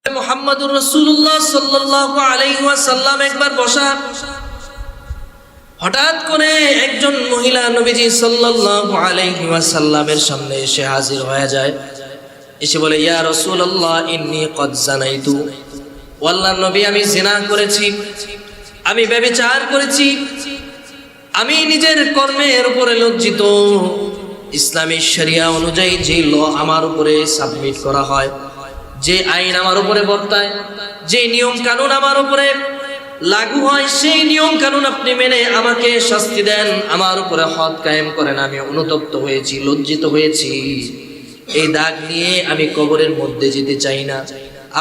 মুহাম্মাদুর রাসূলুল্লাহ সাল্লাল্লাহু আলাইহি ওয়াসাল্লাম একবার বসা, হঠাৎ করে একজন মহিলা নবীজি সাল্লাল্লাহু আলাইহি ওয়াসাল্লামের সামনে এসে হাজির হয়ে যায়। এসে বলে, ইয়া রাসূলুল্লাহ ইন্নী ক্বাদ জানাইতু, ও আল্লাহর নবী আমি জিনা করেছি, আমি ব্যভিচার করেছি, আমি নিজের কর্মের উপরে লজ্জিত। ইসলামী শরিয়া অনুযায়ী যে ল আমার উপরে সাবমিট করা হয়, যে আইন আমার উপরে বর্তায়, যে নিয়ম কানুন আমার উপরে লাগু হয়, সেই নিয়ম কানুন আপনি মেনে আমাকে শাস্তি দেন, আমার উপরে হদ কায়েম করেন। আমি অনুতপ্ত হয়েছি, লজ্জিত হয়েছি, এই দাগ নিয়ে আমি কবরের মধ্যে যেতে চাই না,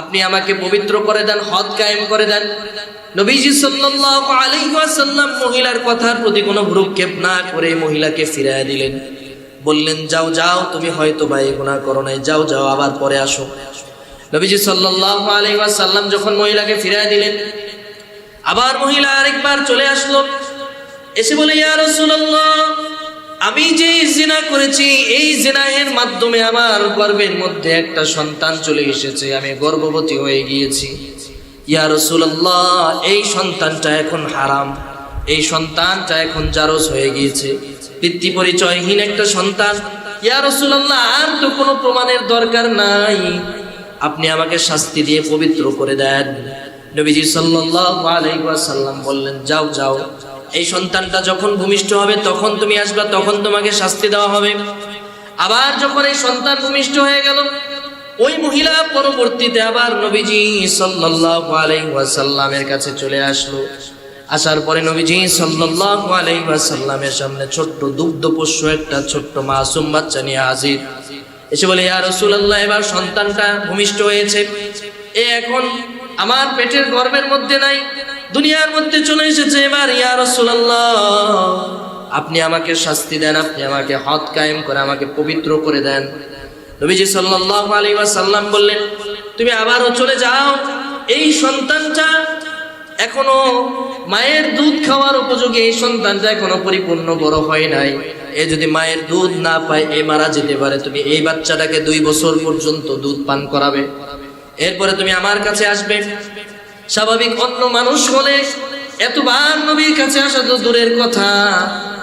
আপনি আমাকে পবিত্র করে দেন, হদ কায়েম করে দেন। নবীজি সাল্লাল্লাহু আলাইহি ওয়াসাল্লাম মহিলার কথার প্রতি কোনো ভ্রুক্ষেপ না করে মহিলাকে ফিরিয়ে দিলেন। বললেন, যাও যাও, তুমি হয়তো বা এই গুনাহ করো নাই, যাও যাও, আবার পরে আসো। নবীজি সাল্লাল্লাহু আলাইহি ওয়াসাল্লাম যখন মহিলাকে ফিরিয়ে দিলেন, আবার মহিলা আরেকবার চলে আসলো, এসে বলে, ইয়া রাসূলুল্লাহ আমি যে জিনা করেছি, এই জিনাহের মাধ্যমে আমার গর্ভের মধ্যে একটা সন্তান চলে এসেছে, আমি গর্ভবতী হয়ে গিয়েছি। ইয়া রাসূলুল্লাহ এই সন্তানটা এখন হারাম, এই সন্তানটা এখন জারজ হয়ে গিয়েছে, পিতৃ পরিচয়হীন একটা সন্তান। ইয়া রাসূলুল্লাহ আর তো কোনো প্রমাণের দরকার নাই, আপনি আমাকে শাস্তি দিয়ে পবিত্র করে দেন। নবীজি সাল্লাল্লাহু আলাইহি ওয়াসাল্লাম বললেন, যাও যাও, এই সন্তানটা যখন ভূমিষ্ঠ হবে তখন তুমি আসবা, তখন তোমাকে শাস্তি দেওয়া হবে। আবার যখন এই সন্তান ভূমিষ্ঠ হয়ে গেল, ওই মহিলা পরবর্তীতে আবার নবীজি সাল্লাল্লাহু আলাইহি ওয়াসাল্লামের কাছে চলে আসলো। আসার পরে নবীজি সাল্লাল্লাহু আলাইহি ওয়াসাল্লামের সামনে ছোট্ট দুগ্ধপোষ্য একটা ছোট্ট মাসুম বাচ্চা নিয়ে হাজির। এসে বলে, ইয়া রাসূলুল্লাহ এবার সন্তানটা ভূমিষ্ঠ হয়েছে, এ এখন আমার পেটের গর্ভের মধ্যে নাই, দুনিয়ার মধ্যে চলে এসেছে। এবার ইয়া রাসূলুল্লাহ আপনি আমাকে শাস্তি দেন, আপনি আমাকে হদ কায়েম করে আমাকে পবিত্র করে দেন। নবীজি সাল্লাল্লাহু আলাইহি ওয়াসাল্লাম বললেন, তুমি আবারও চলে যাও, এই সন্তানটা এখনো মায়ের দুধ খাওয়ার উপযোগী, এই সন্তানটা এখনো পরিপূর্ণ বড় হয় নাই, এ যদি মায়ের দুধ না পায় এ মারা যেতে পারে, তুমি এই বাচ্চাটাকে 2 বছর পর্যন্ত দুধ পান করাবে, এরপরে তুমি আমার কাছে আসবে। স্বাভাবিক অন্য মানুষ হলে এতবার নবীর কাছে আসা তো দূরের কথা,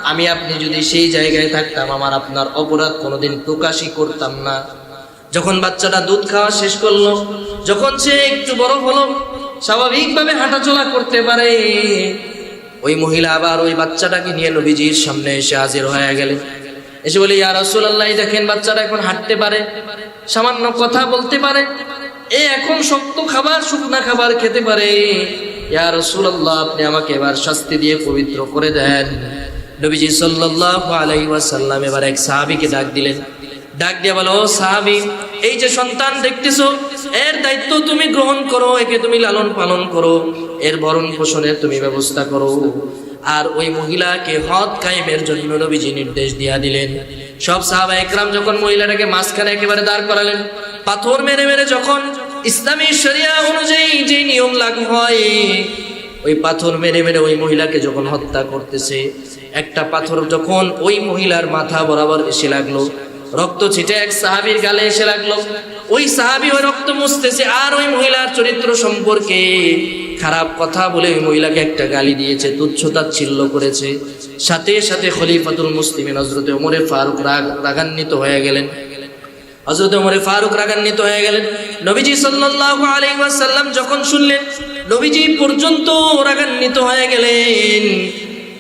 আমি আপনি যদি সেই জায়গায় থাকতাম আমার আপনার অপরাধ কোনোদিন প্রকাশই করতাম না। যখন বাচ্চাটা দুধ খাওয়া শেষ করলো, যখন সে একটু বড় হলো, স্বাভাবিকভাবে হাঁটাচলা করতে পারে, ওই মহিলা আবার ওই বাচ্চাটাকে নিয়ে নবীজির সামনে এসে হাজির হয়ে গেলেন। এসে বলে, ইয়া রাসূলুল্লাহ দেখেন বাচ্চাটা এখন হাঁটতে পারে, সামান্য কথা বলতে পারে, এ এখন শক্ত খাবার শুকনা খাবার খেতে পারে। ইয়া রাসূলুল্লাহ আপনি আমাকে এবার শাস্তি দিয়ে পবিত্র করে দেন। নবীজি সাল্লাল্লাহু আলাইহি ওয়াসাল্লাম এবার এক সাহাবীকে ডাক দিলেন, ডাক দিয়ে বলো, ও সাহাবী, এই যে সন্তান দেখতেছো, এর দায়িত্ব তুমি গ্রহণ করো, একে তুমি লালন পালন করো, এর ভরণ পোষণের তুমি ব্যবস্থা করো। আর ওই মহিলাকে হদ কায়েমের জন্য নবীজি নির্দেশ দিয়া দিলেন। সব সাহাবা একরাম যখন মহিলাটাকে মাঝখানে একেবারে দাঁড় করালেন, পাথর মেরে মেরে যখন ইসলামী শরিয়া অনুযায়ী যে নিয়ম লাগু হয়, ওই পাথর মেরে মেরে ওই মহিলাকে যখন হত্যা করতেছে, একটা পাথর যখন ওই মহিলার মাথা বরাবর এসে লাগলো, রক্ত ছিটে এক সাহাবীর গালে এসে লাগলো, ওই সাহাবী ওই রক্ত মুছতেছে, আর ওই মহিলার চরিত্র সম্পর্কে খারাপ কথা বলে ওই মহিলাকে একটা গালি দিয়েছে, তুচ্ছতাচ্ছিল্য করেছে। সাথে সাথে খলিফাতুল মুসলিমিন হযরত ওমর ফারুক রাগান্বিত হয়ে গেলেন। হযরত ওমর ফারুক রাগান্বিত হয়ে গেলেন। নবীজি সাল্লাল্লাহু আলাইহি ওয়াসাল্লাম যখন শুনলেন, নবীজি পর্যন্ত রাগান্বিত হয়ে গেলেন।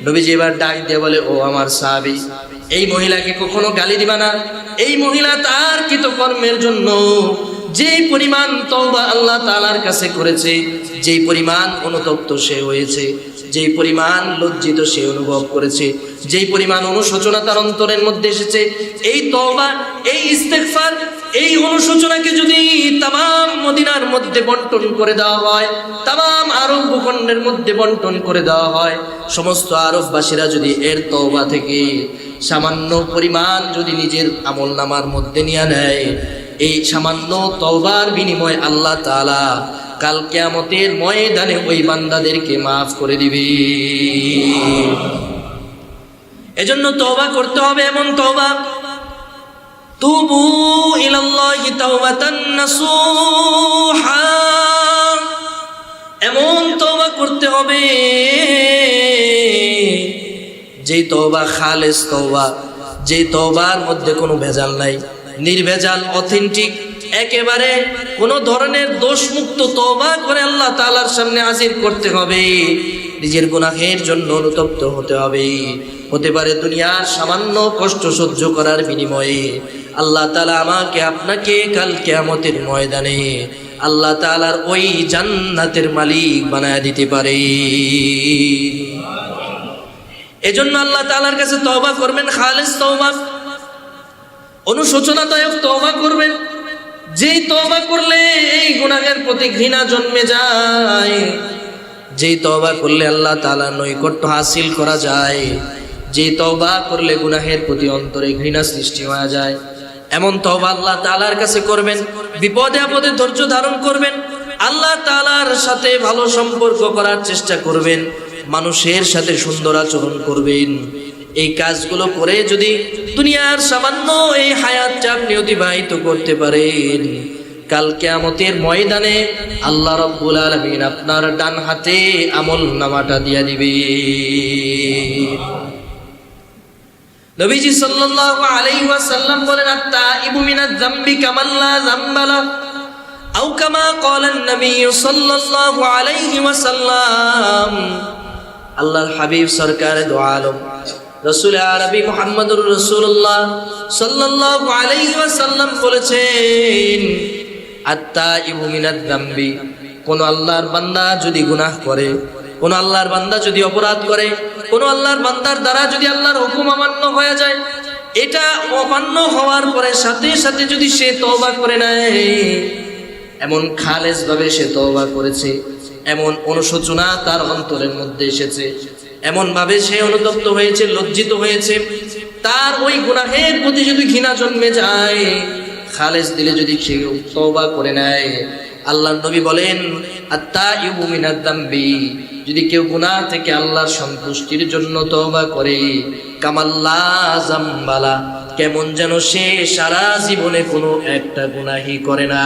নবীজি এবার ডাক দিয়ে বলে, ও আমার সাহাবী, এই মহিলাকে কখনো গালি দিবা না। এই মহিলা তার কৃতকর্মের জন্য যে পরিমাণ তওবা আল্লাহ তাআলার কাছে করেছে, যেই পরিমাণ অনুতপ্ত সে হয়েছে, যেই পরিমাণ লজ্জিত সে অনুভব করেছে, যেই পরিমাণ অনুশোচনা তার অন্তরের মধ্যে এসেছে, এই তওবা, এই ইস্তেগফার, এই অনুশোচনাকে যদি তামাম মদিনার মধ্যে বন্টন করে দেওয়া হয়, তামাম আরব ভূখণ্ডের মধ্যে বন্টন করে দেওয়া হয়, সমস্ত আরববাসীরা যদি এর তওবা থেকে সামান্য পরিমাণ যদি নিজের আমলনামার মধ্যে নিয়ে নেয়, এই সামান্য তওবার বিনিময়ে আল্লাহ তাআলা কাল কিয়ামতের ময়দানে ওই বান্দাদেরকে মাফ করে দিবে। এজন্য তওবা করতে হবে, এমন তওবা, তুবু ইলাল্লাহি তাওবাতান নাসুহা। হবে, যেই তওবা খালেস তওবা, যেই তওবার মধ্যে কোনো ভেজাল নাই, নির্ভেজাল অথেন্টিক, একেবারে কোনো ধরনের দোষমুক্ত তওবা করে আল্লাহ তাআলার সামনে হাজির করতে হবে। নিজের গুনাহের জন্য অনুতপ্ত হতে হবে। হতে পারে দুনিয়ার সামান্য কষ্ট সহ্য করার বিনিময়ে আল্লাহ তাআলা আমাকে আপনাকে কাল কিয়ামতের ময়দানে আল্লাহ তাআলার ওই জান্নাতের মালিক বানায় দিতে পারে। এজন্য আল্লাহ তাআলার কাছে তওবা করবেন, খালেস তওবা, অনুশোচনাদায়ক তওবা করবেন। যেই তওবা করলে এই গুনাহের প্রতি ঘৃণা জন্মে যায়, যেই তওবা করলে আল্লাহ তাআলার নৈকট্য হাসিল করা যায়, যেই তওবা করলে গুনাহের প্রতি অন্তরে ঘৃণা সৃষ্টি হয়ে যায়, এমন তওবা আল্লাহ তাআলার কাছে করবেন। বিপদে আপদে ধৈর্য ধারণ করবেন, আল্লাহ তাআলার সাথে ভালো সম্পর্ক করার চেষ্টা করবেন, মানুষের সাথে সুন্দর আচরণ করবেন। এই কাজগুলো করে যদি দুনিয়ার সামান্য এই হায়াতটা আপনি অতিবাহিত করতে পারেন, কাল কিয়ামতের ময়দানে আল্লাহ রাব্বুল আলামিন আপনার ডান হাতে আমল নামাটা দিয়া দিবে। নবীজি সাল্লাল্লাহু আলাইহি ওয়াসাল্লাম বলেন, আত-তাইবু মিনাজ যামবি কামান লা যামবা লা, আও কামা ক্বালান নবী সাল্লাল্লাহু আলাইহি ওয়াসাল্লাম। আল্লাহর হাবিব সরকার দু আলম রাসূল আরবি মুহাম্মদুর রাসূলুল্লাহ সাল্লাল্লাহু আলাইহি ওয়াসাল্লাম বলেছেন, আত-তাইবু মিনাজ যামবি, কোন আল্লাহর বান্দা যদি গুনাহ করে, কোন আল্লাহর বান্দা যদি অপরাধ করে, কোন আল্লাহর বান্দার দ্বারা যদি আল্লাহর হুকুম অমান্য হয়ে যায়, এটা অমান্য হওয়ার পরে সাথে সাথে যদি সে তওবা করে নেয়, এমন খালেস ভাবে সে তওবা করেছে, এমন অনুশোচনা তার অন্তরের মধ্যে এসেছে, এমন ভাবে সে অনুতপ্ত হয়েছে, লজ্জিত হয়েছে, তার ওই গুনাহের প্রতি যদি ঘৃণা জন্মে যায়, খালেস দিলে যদি সে তওবা করে নেয়, আল্লাহর নবী বলেন, আত-তাইবু মিনাজ যামবি, যদি কেউ গুনাহ থেকে আল্লাহর সন্তুষ্টির জন্য তওবা করে, কামাল্লা যামবালা, কেমন যেন সে সারা জীবনে কোনো একটা গুনাহই করে না।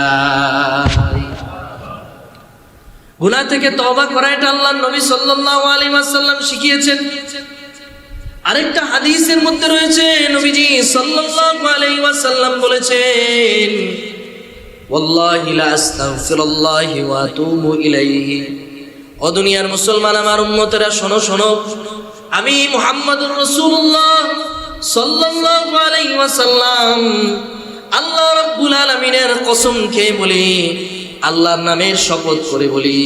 গুনাহ থেকে তওবা করা, এটা আল্লাহর নবী সাল্লাল্লাহু আলাইহি ওয়াসাল্লাম শিখিয়েছেন। আরেকটা হাদিসের মধ্যে রয়েছে, নবীজি সাল্লাল্লাহু আলাইহি ওয়াসাল্লাম বলেছেন, ওয়াল্লাহি লা আস্তাগফিরুল্লাহি ওয়া আতুবু ইলাইহি। ও দুনিয়ার মুসলমান আমার উম্মতেরা, শোনো শোনো, আমি মুহাম্মদুর রাসূলুল্লাহ সাল্লাল্লাহু আলাইহি ওয়াসাল্লাম আল্লাহ রাব্বুল আলামিনের কসম খেয়ে বলি, আল্লাহর নামের শপথ করে বলি,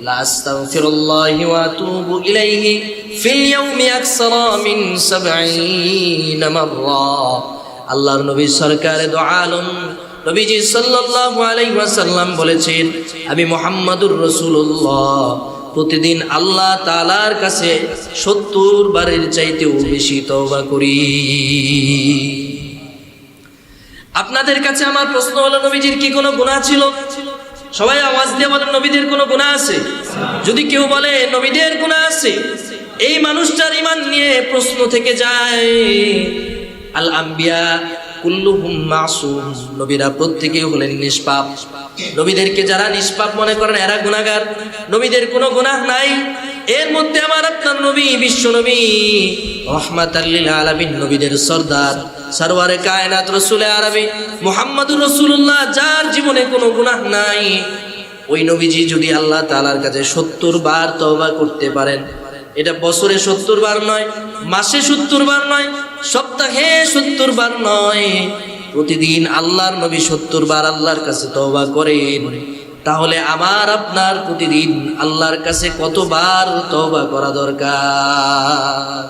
লা আস্তাগফিরুল্লাহি ওয়া আতুবু ইলাইহি ফিল ইয়াউমি আকসারা মিন 70 মাররা। আল্লাহর নবী সরকারে দু আলম নবীজি সাল্লাল্লাহু আলাইহি ওয়াসাল্লাম বলেছেন, আমি মুহাম্মদুর রাসূলুল্লাহ প্রতিদিন আল্লাহ তাআলার কাছে 70 বারের চাইতেও বেশি তওবা করি। আপনাদের কাছে আমার প্রশ্ন হলো, নবীজির কি কোনো গুনাহ ছিল? সবাই আওয়াজ দিয়ে বলেন, নবীদের কোনো গুনাহ আছে? যদি কেউ বলে নবীদের গুনাহ আছে, এই মানুষটার ঈমান নিয়ে প্রশ্ন থেকে যায়। আল আম্বিয়া কুল্লুহুম মাসুম, নবীরা প্রত্যেকেই হলেন নিষ্পাপ। নবীদেরকে যারা নিষ্পাপ মনে করেন এরা গুনাহগার, নবীদের কোনো গুনাহ নাই। এর মধ্যে আমার আপনার নবী, বিশ্ব নবী রাহমাতাল লিল আলামিন, নবীদের সরদার, সরওয়ারে কায়নাত রাসূলে আরবি মুহাম্মদুর রাসূলুল্লাহ, যার জীবনে কোনো গুনাহ নাই, ওই নবীজি যদি আল্লাহ তাআলার কাছে 70 বার তওবা করতে পারেন, এটা বছরে 70 বার নয়, মাসে 70 বার নয়, সপ্তাহে 70 বার নয়, প্রতিদিন আল্লাহর নবী 70 বার আল্লাহর কাছে তওবা করেন, তাহলে আমার আপনার প্রতিদিন আল্লাহর কাছে কতবার তওবা করা দরকার?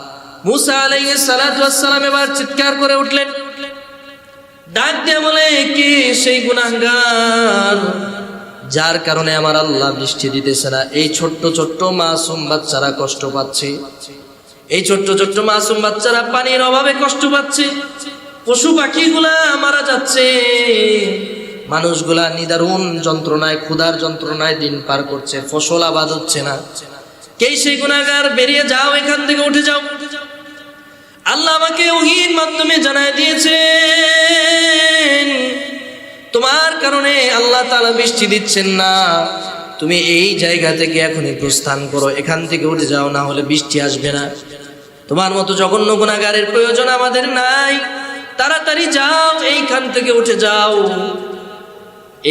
মুসা আলাইহিস সালাতু ওয়াস সালাম এবার চিৎকার করে উঠলেন, ডাক দিয়ে বলে, কে সেই গুনাহগার যার কারণে আমার আল্লাহ বৃষ্টি দিতেছে না? এই ছোট্ট ছোট্ট মাসুম বাচ্চারা কষ্ট পাচ্ছে, এই ছোট্ট ছোট্ট মাসুম বাচ্চারা পানির অভাবে কষ্ট পাচ্ছে, পশু পাখিগুলা মারা যাচ্ছে, মানুষগুলা নিদারুণ যন্ত্রণায়, ক্ষুধার যন্ত্রণায় দিন পার করছে, ফসল আবাদ হচ্ছে না। কে সেই গুনাহগার? বেরিয়ে যাও, এখান থেকে উঠে যাও। আল্লাহ আমাকে ওহীর মাধ্যমে জানায় দিয়েছেন, তোমার কারণে আল্লাহ তাআলা বৃষ্টি দিচ্ছেন না, তুমি এই জায়গা থেকে এখনই প্রস্থান করো, এখান থেকে উঠে যাও, না হলে বৃষ্টি আসবে না। তোমার মতো জঘন্য গুনাহগারের প্রয়োজন আমাদের নাই, তাড়াতাড়ি যাও, এইখান থেকে উঠে যাও।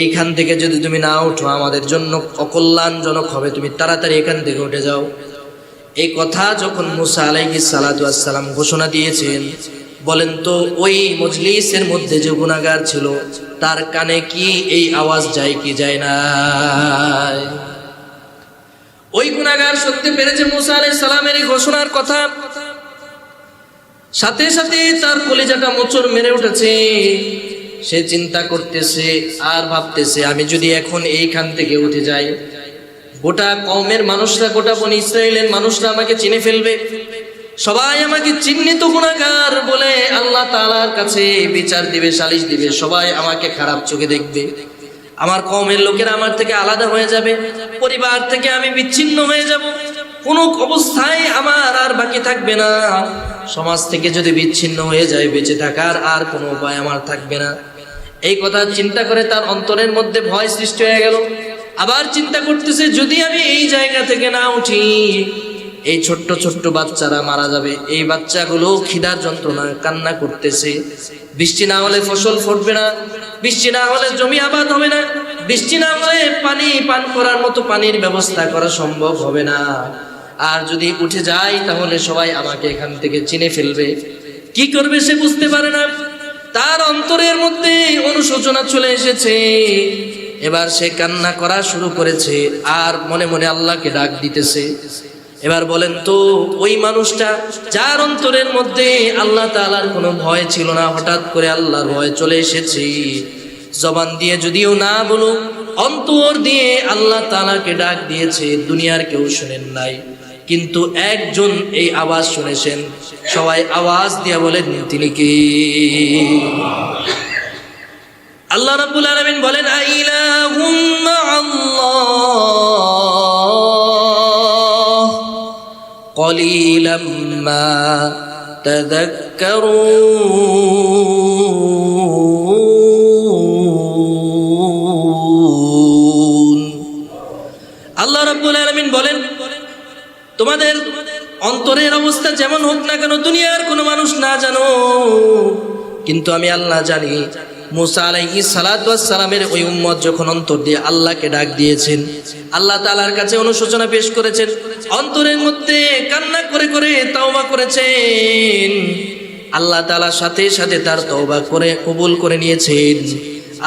এইখান থেকে যদি তুমি না উঠো আমাদের জন্য অকল্যাণজনক হবে, তুমি তাড়াতাড়ি এখান থেকে উঠে যাও। এই কথা যখন মুসা আলাইহিস সালাতু ওয়াস সালাম ঘোষণা দিয়েছেন, বলেন তো ওই মজলিসের মধ্যে যে গুনাহগার ছিল তার কানে কি এই আওয়াজ যায় কি যায় না? ওই গুনাহগার শুনতে পেরেছে মুসা আলাইহিস সালামের এই ঘোষণার কথা, সাথে সাথে তার কলিজাটা মোচড় মেরে উঠেছে। সে চিন্তা করতেছে আর ভাবতেছে, আমি যদি এখন এইখান থেকে উঠে যাই, গোটা কওমের মানুষরা, গোটা বনি ইসরাইলের মানুষরা আমাকে চিনে ফেলবে, সবাই আমাকে চিহ্নিত গুনাহগার বলে আল্লাহ তাআলার কাছে বিচার দিবে, সালিশ দিবে, সবাই আমাকে খারাপ চোখে দেখবে, আমার কওমের লোকেরা আমার থেকে আলাদা হয়ে যাবে, পরিবার থেকে আমি বিচ্ছিন্ন হয়ে যাব, কোনো অবস্থায় আমার আর বাকি থাকবে না, সমাজ থেকে যদি বিচ্ছিন্ন হয়ে যায় বেঁচে থাকার আর কোনো উপায় আমার থাকবে না। এই কথা চিন্তা করে তার অন্তরের মধ্যে ভয় সৃষ্টি হয়ে গেল। আবার চিন্তা করতেছে, যদি আমি এই জায়গা থেকে না উঠি, এই ছোট্ট ছোট্ট বাচ্চারা মারা যাবে, এই বাচ্চাগুলো খিদার যন্ত্রণায় কান্না করতেছে, বৃষ্টি না হলে ফসল ফুটবে না, বৃষ্টি না হলে জমি আবাদ হবে না, বৃষ্টি না হলে পানি পান করার মতো পানির ব্যবস্থা করা সম্ভব হবে না, আর যদি উঠে যাই তাহলে সবাই আমাকে এখান থেকে চিনে ফেলবে। কি করবে সে বুঝতে পারে না, তার অন্তরের মধ্যে অনুশোচনা চলে এসেছে। এবার সে কান্না করা শুরু করেছে আর মনে মনে আল্লাহকে ডাক দিতেছে। এবার বলেন তো, ওই মানুষটা যার অন্তরের মধ্যে আল্লাহ তাআলার কোনো ভয় ছিল না, হঠাৎ করে আল্লাহর ভয় চলে এসেছে, জবান দিয়ে যদিও না বলো, অন্তর দিয়ে আল্লাহ তাআলাকে ডাক দিয়েছে, দুনিয়ার কেউ শুনেন নাই, কিন্তু একজন এই আওয়াজ শুনেছেন, সবাই আওয়াজ দিয়ে বলেন তিনি কে? আল্লাহ রাব্বুল আলামিন বলেন, আইলাহুম মাআল্লাহ কলিলাম মা তাযাক্কারুন। আল্লাহ রাব্বুল আলামিন বলেন, তোমাদের অন্তরের অবস্থা যেমন হোক না কেন, দুনিয়ার কোনো মানুষ না জানো, কিন্তু আমি আল্লাহ জানি। মুসা আলাইহিস সালাতু ওয়াস সালামের ওই উম্মত যখন অন্তর দিয়ে আল্লাহকে ডাক দিয়েছেন, আল্লাহ তাআলার কাছে অনুশোচনা পেশ করেছেন, অন্তরের মধ্যে কান্না করে করে তওবা করেছেন, আল্লাহ তাআলা সাথে সাথে তার তওবা করে কবুল করে নিয়েছেন।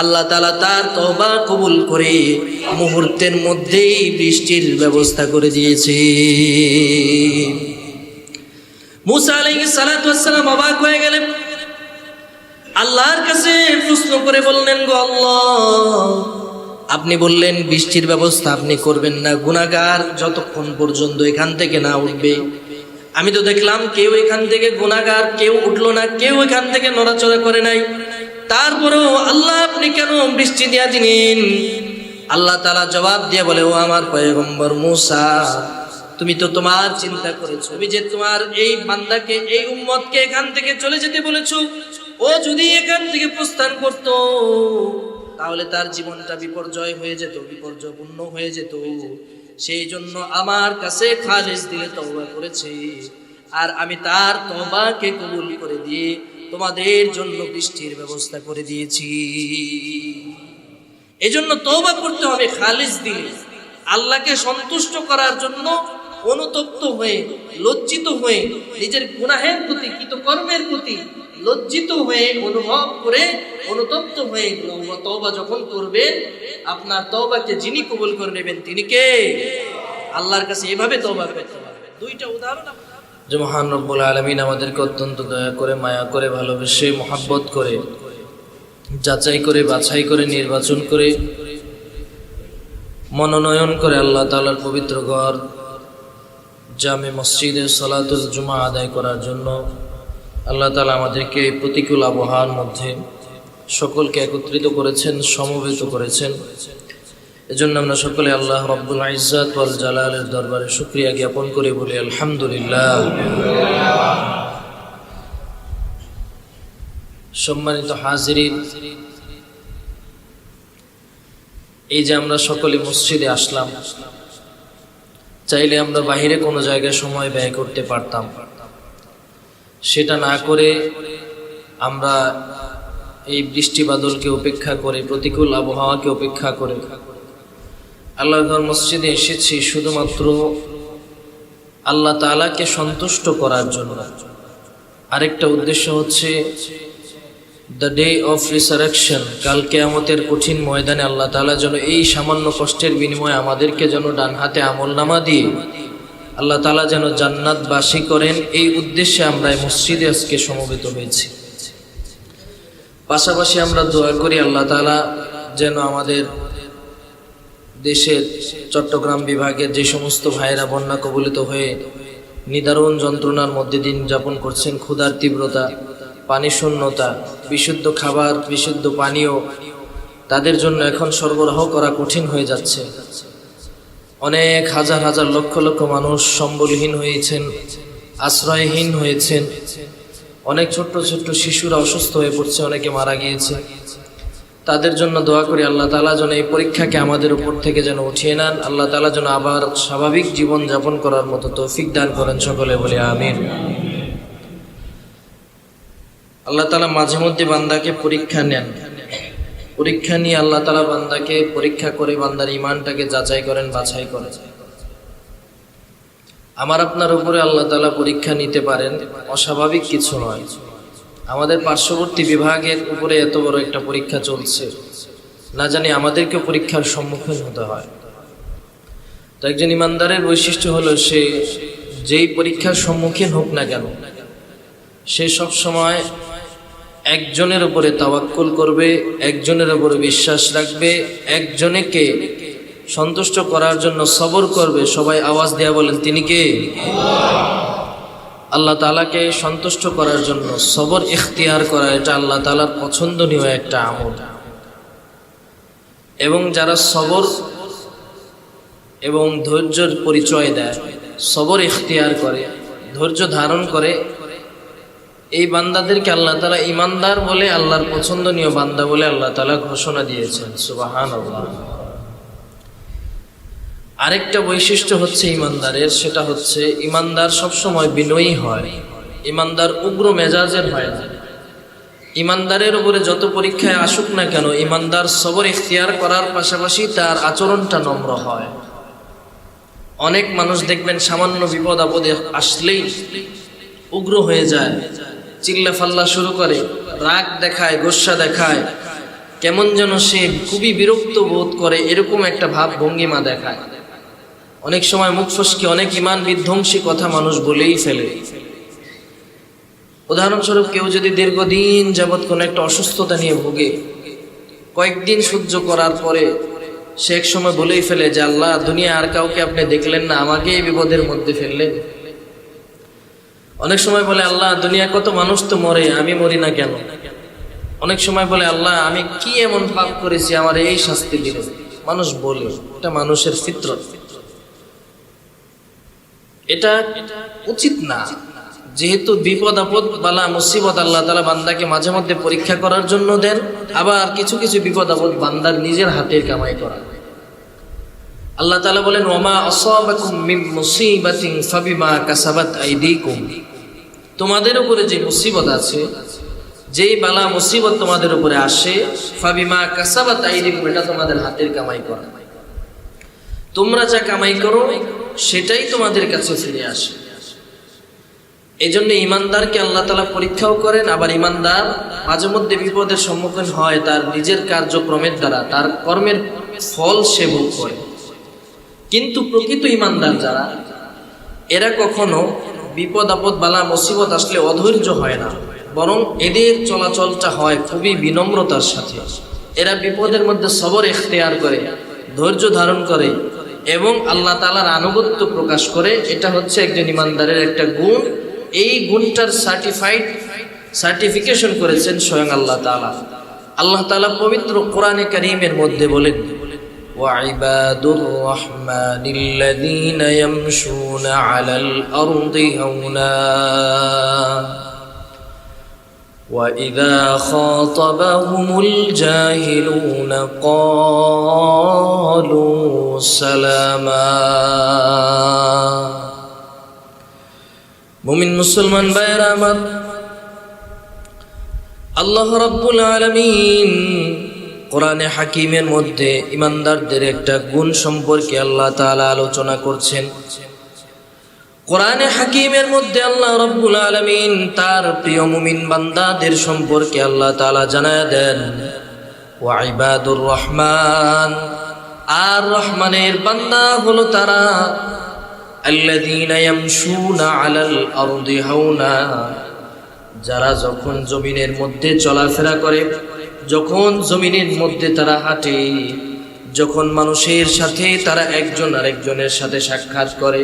আল্লাহ তাআলা তার তওবা কবুল করে মুহূর্তের মধ্যেই বৃষ্টির ব্যবস্থা করে দিয়েছে। মুসা আলাইহিস সালাতু ওয়াস সালাম অবাক হয়ে গেলেন, আল্লাহর কাছে প্রশ্ন করে বললেন, গো আল্লাহ, আপনি বললেন বৃষ্টির ব্যবস্থা আপনি করবেন না, গুনাহগার যতক্ষণ পর্যন্ত এখান থেকে না উঠবে। আমি তো দেখলাম কেউ এখান থেকে, গুনাহগার কেউ উঠলো না, কেউ এখান থেকে নড়াচড়া করে নাই, তারপরেও আল্লাহ আপনি কেন বৃষ্টি দিয়া দিলেন? আল্লাহ তাআলা জবাব দিয়ে বলে, ও আমার পয়গম্বর মুসা, তুমি তো তোমার চিন্তা করেছো, তুমি যে তোমার এই বান্দাকে, এই উম্মতকে এখান থেকে চলে যেতে বলেছো, ও যদি এখান থেকে প্রস্থান করত তাহলে তার জীবনটা বিপর্যয় হয়ে যেত, বিপর্যয়পূর্ণ হয়ে যেত। সেই জন্য আমার কাছে খালিস দিলে তওবা করেছে, আর আমি তার তওবাকে কবুল করে দিয়ে তোমাদের জন্য বৃষ্টির ব্যবস্থা করে দিয়েছি। এজন্য তওবা করতে হবে খালিস দিলে, আল্লাহকে সন্তুষ্ট করার জন্য অনুতপ্ত হয়ে, লজ্জিত হয়ে, নিজের গুনাহের প্রতি, কৃতকর্মের প্রতি লজ্জিত হয়ে, অনুভব করে, অনুতপ্ত হয়ে তওবা যখন করবেন, আপনার তওবাকে যিনি কবুল করে নেবেন তিনি কে? আল্লাহর কাছে এভাবে তওবা করতে পারবেন। দুইটা উদাহরণ যে মহান রব্বুল আলামিন আমাদেরকে অত্যন্ত দয়া করে, মায়া করে, ভালোবেসে, মহব্বত করে, যাচাই করে, বাছাই করে, নির্বাচন করে, মনোনয়ন করে আল্লাহ তাআলার পবিত্র ঘর জামে মসজিদে সালাতুল জুমা আদায় করার জন্য আল্লাহ তাআলা আমাদেরকে এই প্রতিকূল আবহাওয়ার মধ্যে সকলকে একত্রিত করেছেন, সমবেত করেছেন। এজন্য আমরা সকলে আল্লাহ রাব্বুল ইজ্জাত ওয়াল জালালের দরবারে শুকরিয়া জ্ঞাপন করে বলি আলহামদুলিল্লাহ। সম্মানিত হাজিরিন, এই যে আমরা সকলে মসজিদে আসলাম, চাইলে আমরা বাইরে কোনো জায়গায় সময় ব্যয় করতে পারতাম, সেটা না করে আমরা এই বৃষ্টি বাদলকে উপেক্ষা করে, প্রতিকূল আবহাওয়াকে উপেক্ষা করে আল্লাহর মসজিদে এসেছি শুধুমাত্র আল্লাহ তাআলাকে সন্তুষ্ট করার জন্য। আরেকটা উদ্দেশ্য হচ্ছে দ্য ডে অফ রিসারেকশন, কাল কিয়ামতের কঠিন ময়দানে আল্লাহ তাআলা যেন এই সামান্য কষ্টের বিনিময়ে আমাদেরকে যেন ডান হাতে আমলনামা দিয়ে আল্লাহ তাআলা যেন জান্নাতবাসী করেন, এই উদ্দেশ্যে আমরা এই মসজিদে আজকে সমবেত হয়েছি। পাশাপাশি আমরা দোয়া করি আল্লাহ তাআলা যেন আমাদের দেশের চট্টগ্রাম বিভাগের যে সমস্ত ভাইয়েরা বন্যা কবলিত হয়ে নিদারুণ যন্ত্রণার মধ্যে দিন যাপন করছেন, ক্ষুধার তীব্রতা, পানি শূন্যতা, বিশুদ্ধ খাবার, বিশুদ্ধ পানীয় তাদের জন্য এখন সরবরাহ করা কঠিন হয়ে যাচ্ছে। অনেক হাজার হাজার লক্ষ লক্ষ মানুষ সম্বলহীন হয়েছেন, আশ্রয়হীন হয়েছেন। অনেক ছোট্ট ছোট্ট শিশুরা অসুস্থ হয়ে পড়ছে, অনেকে মারা গিয়েছে। তাদের জন্য দোয়া করি আল্লাহ তাআলা যেন এই পরীক্ষাকে আমাদের উপর থেকে যেন উঠিয়ে নেন, আল্লাহ তাআলা যেন আবার স্বাভাবিক জীবন যাপন করার মতো তৌফিক দান করেন। সকলে বলি আমিন। আল্লাহ তাআলা মাঝে মধ্যে বান্দাকে পরীক্ষা নেন, পরীক্ষা নিয়ে আল্লাহ তাআলা বান্দাকে পরীক্ষা করে বান্দার ঈমানটাকে যাচাই করেন, বাছাই করেন। আমার আপনার উপরে আল্লাহ তাআলা পরীক্ষা নিতে পারেন, অস্বাভাবিক কিছু নয়। আমাদের পার্শ্ববর্তী বিভাগের উপরে এত বড় একটা পরীক্ষা চলছে, না জানি আমাদেরকে পরীক্ষার সম্মুখীন হতে হয়। তো একজন ইমানদারের বৈশিষ্ট্য হলো সে যেই পরীক্ষার সম্মুখীন হোক না কেন, সে সব সময় একজনের উপরে তাওয়াক্কুল করবে, একজনের উপরে বিশ্বাস রাখবে, একজনকে সন্তুষ্ট করার জন্য সবর করবে। সবাই আওয়াজ দেয়া বলেন, তিনি কে? আল্লাহ তাআলাকে সন্তুষ্ট করার জন্য সবর ইখতিয়ার করা, এটা আল্লাহ তাআলার পছন্দনীয় একটা আমল। এবং যারা সবর এবং ধৈর্যের পরিচয় দেয়, সবর ইখতিয়ার করে, ধৈর্য ধারণ করে, এই বান্দাদেরকে আল্লাহ তাআলা ঈমানদার বলে, আল্লাহর পছন্দনীয় বান্দা বলে আল্লাহ তাআলা ঘোষণা দিয়েছেন। সুবহানাল্লাহ। আরেকটা বৈশিষ্ট্য হচ্ছে ঈমানদারের, সেটা হচ্ছে ঈমানদার সবসময় বিনয়ী হয়, ঈমানদার উগ্র মেজাজের হয় না। ঈমানদারের উপরে যত পরীক্ষায় আসুক না কেন, ঈমানদার সবর ইখতিয়ার করার পাশাপাশি তার আচরণটা নম্র হয়। অনেক মানুষ দেখবেন সামান্য বিপদ আপদে আসলেই উগ্র হয়ে যায়, চিল্লা ফাল্লা শুরু করে, রাগ দেখায়, গোস্বা দেখায়, কেমন যেন সে খুবই বিরক্ত বোধ করে, এরকম একটা ভাব ভঙ্গিমা দেখায়। অনেক সময় মুখ ফসকে অনেক ঈমান বিধ্বংসী কথা মানুষ বলেই ফেলে। উদাহরণস্বরূপ, কেউ যদি দীর্ঘদিন যাবৎ কোনো একটা অসুস্থতা নিয়ে ভোগে, কয়েকদিন সহ্য করার পরে সে এক সময় বলেই ফেলে যে আল্লাহ, দুনিয়া আর কাউকে আপনি দেখলেন না, আমাকে এই বিপদের মধ্যে ফেললেন। অনেক সময় বলে আল্লাহ, দুনিয়া কত মানুষ তো মরে, আমি মরি না কেন? অনেক সময় বলে আল্লাহ, আমি কি এমন পাপ করেছি আমার এই শাস্তি দিল? মানুষ বলে, এটা মানুষের ফিতরত, এটা উচিত না। যেহেতু বিপদ আপদ বালা মুসিবত আল্লাহ তাআলা বান্দাকে মাঝে মধ্যে পরীক্ষা করার জন্য দেন, আবার কিছু কিছু বিপদ আপদ বান্দার নিজের হাতের কামাই করা। আল্লাহ তাআলা বলেন, ওয়ামা আসাবাকুম মিন মুসিবাতিন ফাবিমা কাসাবাত আইদিকুম, তোমাদের উপরে যে মুসিবত আছে, যেই বালা মুসিবত তোমাদের উপরে আসে, ফাবিমা কাসাবাত আইদিকুম, এটা তোমাদের হাতের কামাই করা। তোমরা যা কামাই করো সেটাই তোমাদের কাছে ফিরে আসে। এই জন্য ঈমানদারকে আল্লাহ তাআলা পরীক্ষাও করেন, আবার ঈমানদার মাঝে মধ্যে বিপদের সম্মুখীন হয় তার নিজের কার্যক্রমের দ্বারা, তার কর্মের ফল সে ভোগ করে। কিন্তু প্রকৃত ঈমানদার যারা, এরা কখনো বিপদ আপদ বালা মুসিবত আসলে অধৈর্য হয় না, বরং এদের চলাচলটা হয় খুবই বিনম্রতার সাথে। এরা বিপদের মধ্যে সবর ইখতিয়ার করে, ধৈর্য ধারণ করে এবং আল্লাহ তাআলার আনুগত্য প্রকাশ করে। এটা হচ্ছে একজন ঈমানদারের একটা গুণ। এই গুণটার সার্টিফিকেশন করেছেন স্বয়ং আল্লাহ তাআলা। আল্লাহ তাআলা পবিত্র কোরআনে কারীমের মধ্যে বলেন, ওয়াইবাদুর রাহমানিল্লাযীনা ইয়ামশুনা আলাল আরদি হাওনা وَإِذَا خَاطَبَهُمُ الْجَاهِلُونَ قَالُوا سَلَامًا। মুমিন মুসলমান ভাইয়েরা আমার, আল্লাহ রাব্বুল আলামিন কোরআনে হাকিমের মধ্যে ইমানদারদের একটা গুণ সম্পর্কে আল্লাহ তাআলা আলোচনা করছেন। কোরআনে হাকিমের মধ্যে আল্লাহ রাব্বুল আলামিন তার প্রিয় মুমিন বান্দাদের সম্পর্কে আল্লাহ তাআলা জানায় দেন, ওয়া ইবাদুর রহমান, আর রহমানের বান্দা হলো তারা, আল্লাযীনা ইয়ামশুনা আলাল আরদি হাওনা, যারা যখন জমিনের মধ্যে চলাফেরা করে, যখন জমিনের মধ্যে তারা হাঁটে, যখন মানুষের সাথে তারা একজন আরেকজনের সাথে সাক্ষাৎ করে,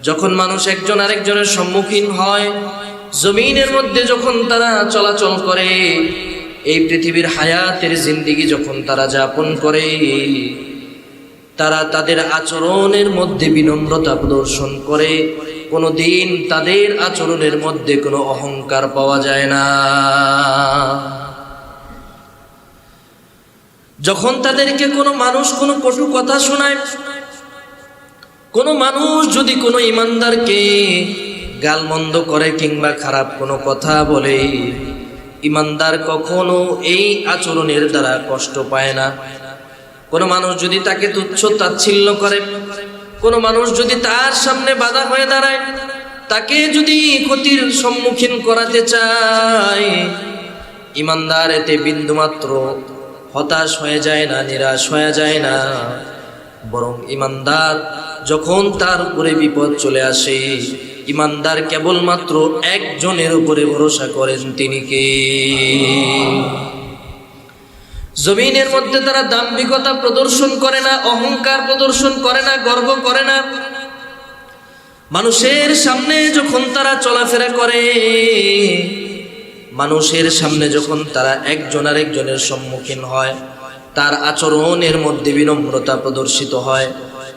যখন মানুষ একজন আরেকজনের সম্মুখীন হয়, জমিনের মধ্যে যখন তারা চলাচল করে, এই পৃথিবীর হায়াতের জিন্দেগি যখন তারা যাপন করে, তারা তাদের আচরণের মধ্যে বিনম্রতা প্রদর্শন করে। কোনোদিন তাদের আচরণের মধ্যে কোনো অহংকার পাওয়া যায় না। যখন তাদেরকে কোনো মানুষ কোনো কটু কথা শোনায়, কোনো মানুষ যদি কোনো ইমানদারকে গালমন্দ করে কিংবা খারাপ কোনো কথা বলে, ইমানদার কখনো এই আচরণের দ্বারা কষ্ট পায় না। কোনো মানুষ যদি তাকে তুচ্ছ তাচ্ছিল্য করে, কোনো মানুষ যদি তার সামনে বাধা হয়ে দাঁড়ায়, তাকে যদি ক্ষতির সম্মুখীন করাতে চায়, ইমানদার এতে বিন্দুমাত্র হতাশ হয়ে যায় না, নিরাশ হয়ে যায় না। বরং ইমানদার যখন তার উপরে বিপদ চলে আসে, ইমানদার কেবলমাত্র একজনের উপরে ভরসা করেন, তিনি কে? জমিনের মধ্যে তারা দাম্ভিকতা প্রদর্শন করে না, অহংকার প্রদর্শন করে না, গর্ব করে না। মানুষের সামনে যখন তারা চলাফেরা করে, মানুষের সামনে যখন তারা একজন আরেকজনের সম্মুখীন হয়, তার আচরণের মধ্যে বিনম্রতা প্রদর্শিত হয়,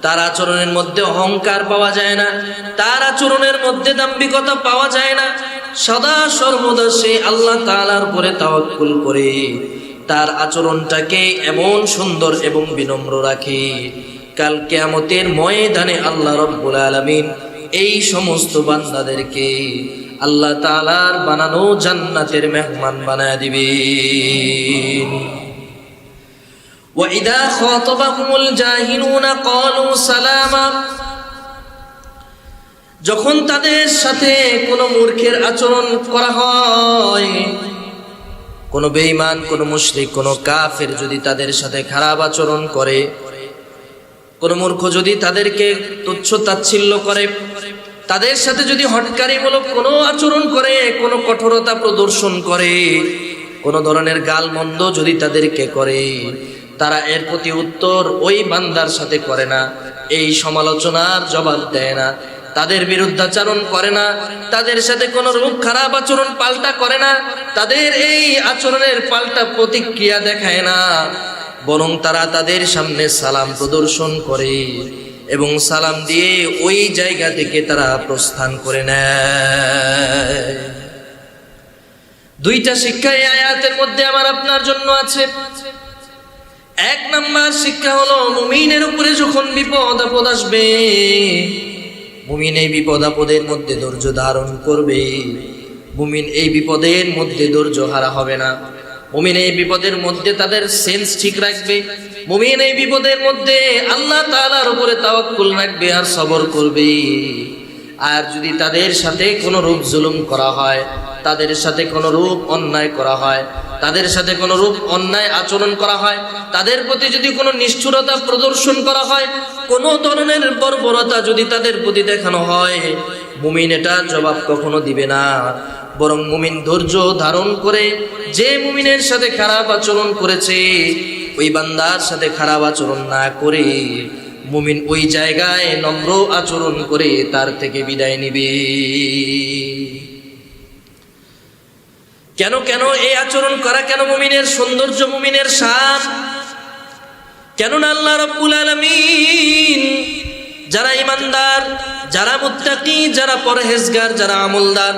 তার আচরণের মধ্যে অহংকার পাওয়া যায় না, তার আচরণের মধ্যে দাম্ভিকতা পাওয়া যায় না। সদা সর্বদা সে আল্লাহ তাআলার উপরে তাওয়াক্কুল করে তার আচরণটাকে এমন সুন্দর এবং বিনম্র রাখে, কাল কিয়ামতের ময়দানে আল্লাহ রাব্বুল আলামিন এই সমস্ত বান্দাদেরকে আল্লাহ তাআলার বানানো জান্নাতের মেহমান বানায় দিবেন। وَإِذَا خَاطَبَهُمُ الْجَاهِلُونَ قَالُوا سَلَامًا, যখন তাদের সাথে কোনো মূর্খের আচরণ করা হয়, কোনো বেঈমান, কোনো মুশরিক, কোনো কাফের যদি তাদের সাথে খারাপ আচরণ করে, কোনো মূর্খ যদি তাদেরকে তুচ্ছ তাচ্ছিল্য করে, তাদের সাথে যদি হটকারিমূলক কোনো আচরণ করে, কোনো কঠোরতা প্রদর্শন করে, কোনো ধরনের গালমন্দ যদি তাদেরকে করে, তারা এর প্রতি উত্তর ওই বান্দার সাথে করে না, এই সমালোচনার জবাব দেয় না, তাদের বিরুদ্ধাচরণ করে না, তাদের সাথে কোনো রূপ খারাপ আচরণ পাল্টা করে না, তাদের এই আচরণের পাল্টা প্রতিক্রিয়া দেখায় না, বরং তারা তাদের সামনে সালাম প্রদর্শন করে এবং সালাম দিয়ে ওই জায়গা থেকে তারা প্রস্থান করে নেয়। দুইটা শিক্ষা এই আয়াতের মধ্যে আমার আপনার জন্য আছে। এক নাম্বার শিক্ষা হলো, মুমিনের উপরে যখন বিপদ আপদ আসবে, মুমিন এই বিপদ আপদের মধ্যে ধৈর্য ধারণ করবে। মুমিন এই বিপদের মধ্যে ধৈর্য হারা হবে না। মুমিন এই বিপদের মধ্যে তাদের সেন্স ঠিক রাখবে। মুমিন এই বিপদের মধ্যে আল্লাহ তাআলার উপরে তাওয়াক্কুল রাখবে আর সবর করবে। আর যদি তাদের সাথে কোনো রূপ জুলুম করা হয়, তাদের সাথে কোনো রূপ অন্যায় করা হয়, তাদের সাথে কোনো রূপ অন্যায় আচরণ করা হয়, তাদের প্রতি যদি কোনো নিষ্ঠুরতা প্রদর্শন করা হয়, কোনো ধরনের বর্বরতা যদি তাদের প্রতি দেখানো হয়, মুমিন এটার জবাব কখনো দিবে না। বরং মুমিন ধৈর্য ধারণ করে, যে মুমিনের সাথে খারাপ আচরণ করেছে ওই বান্দার সাথে খারাপ আচরণ না করে মুমিন ওই জায়গায় নম্র আচরণ করে তার থেকে বিদায় নিবে। কেন কেন এই আচরণ করা, কেন মুমিনের সৌন্দর্য, মুমিনের শান? কেননা আল্লাহ রাব্বুল আলামিন যারা ইমানদার, যারা মুত্তাকি, যারা পরহেজগার, যারা আমলদার,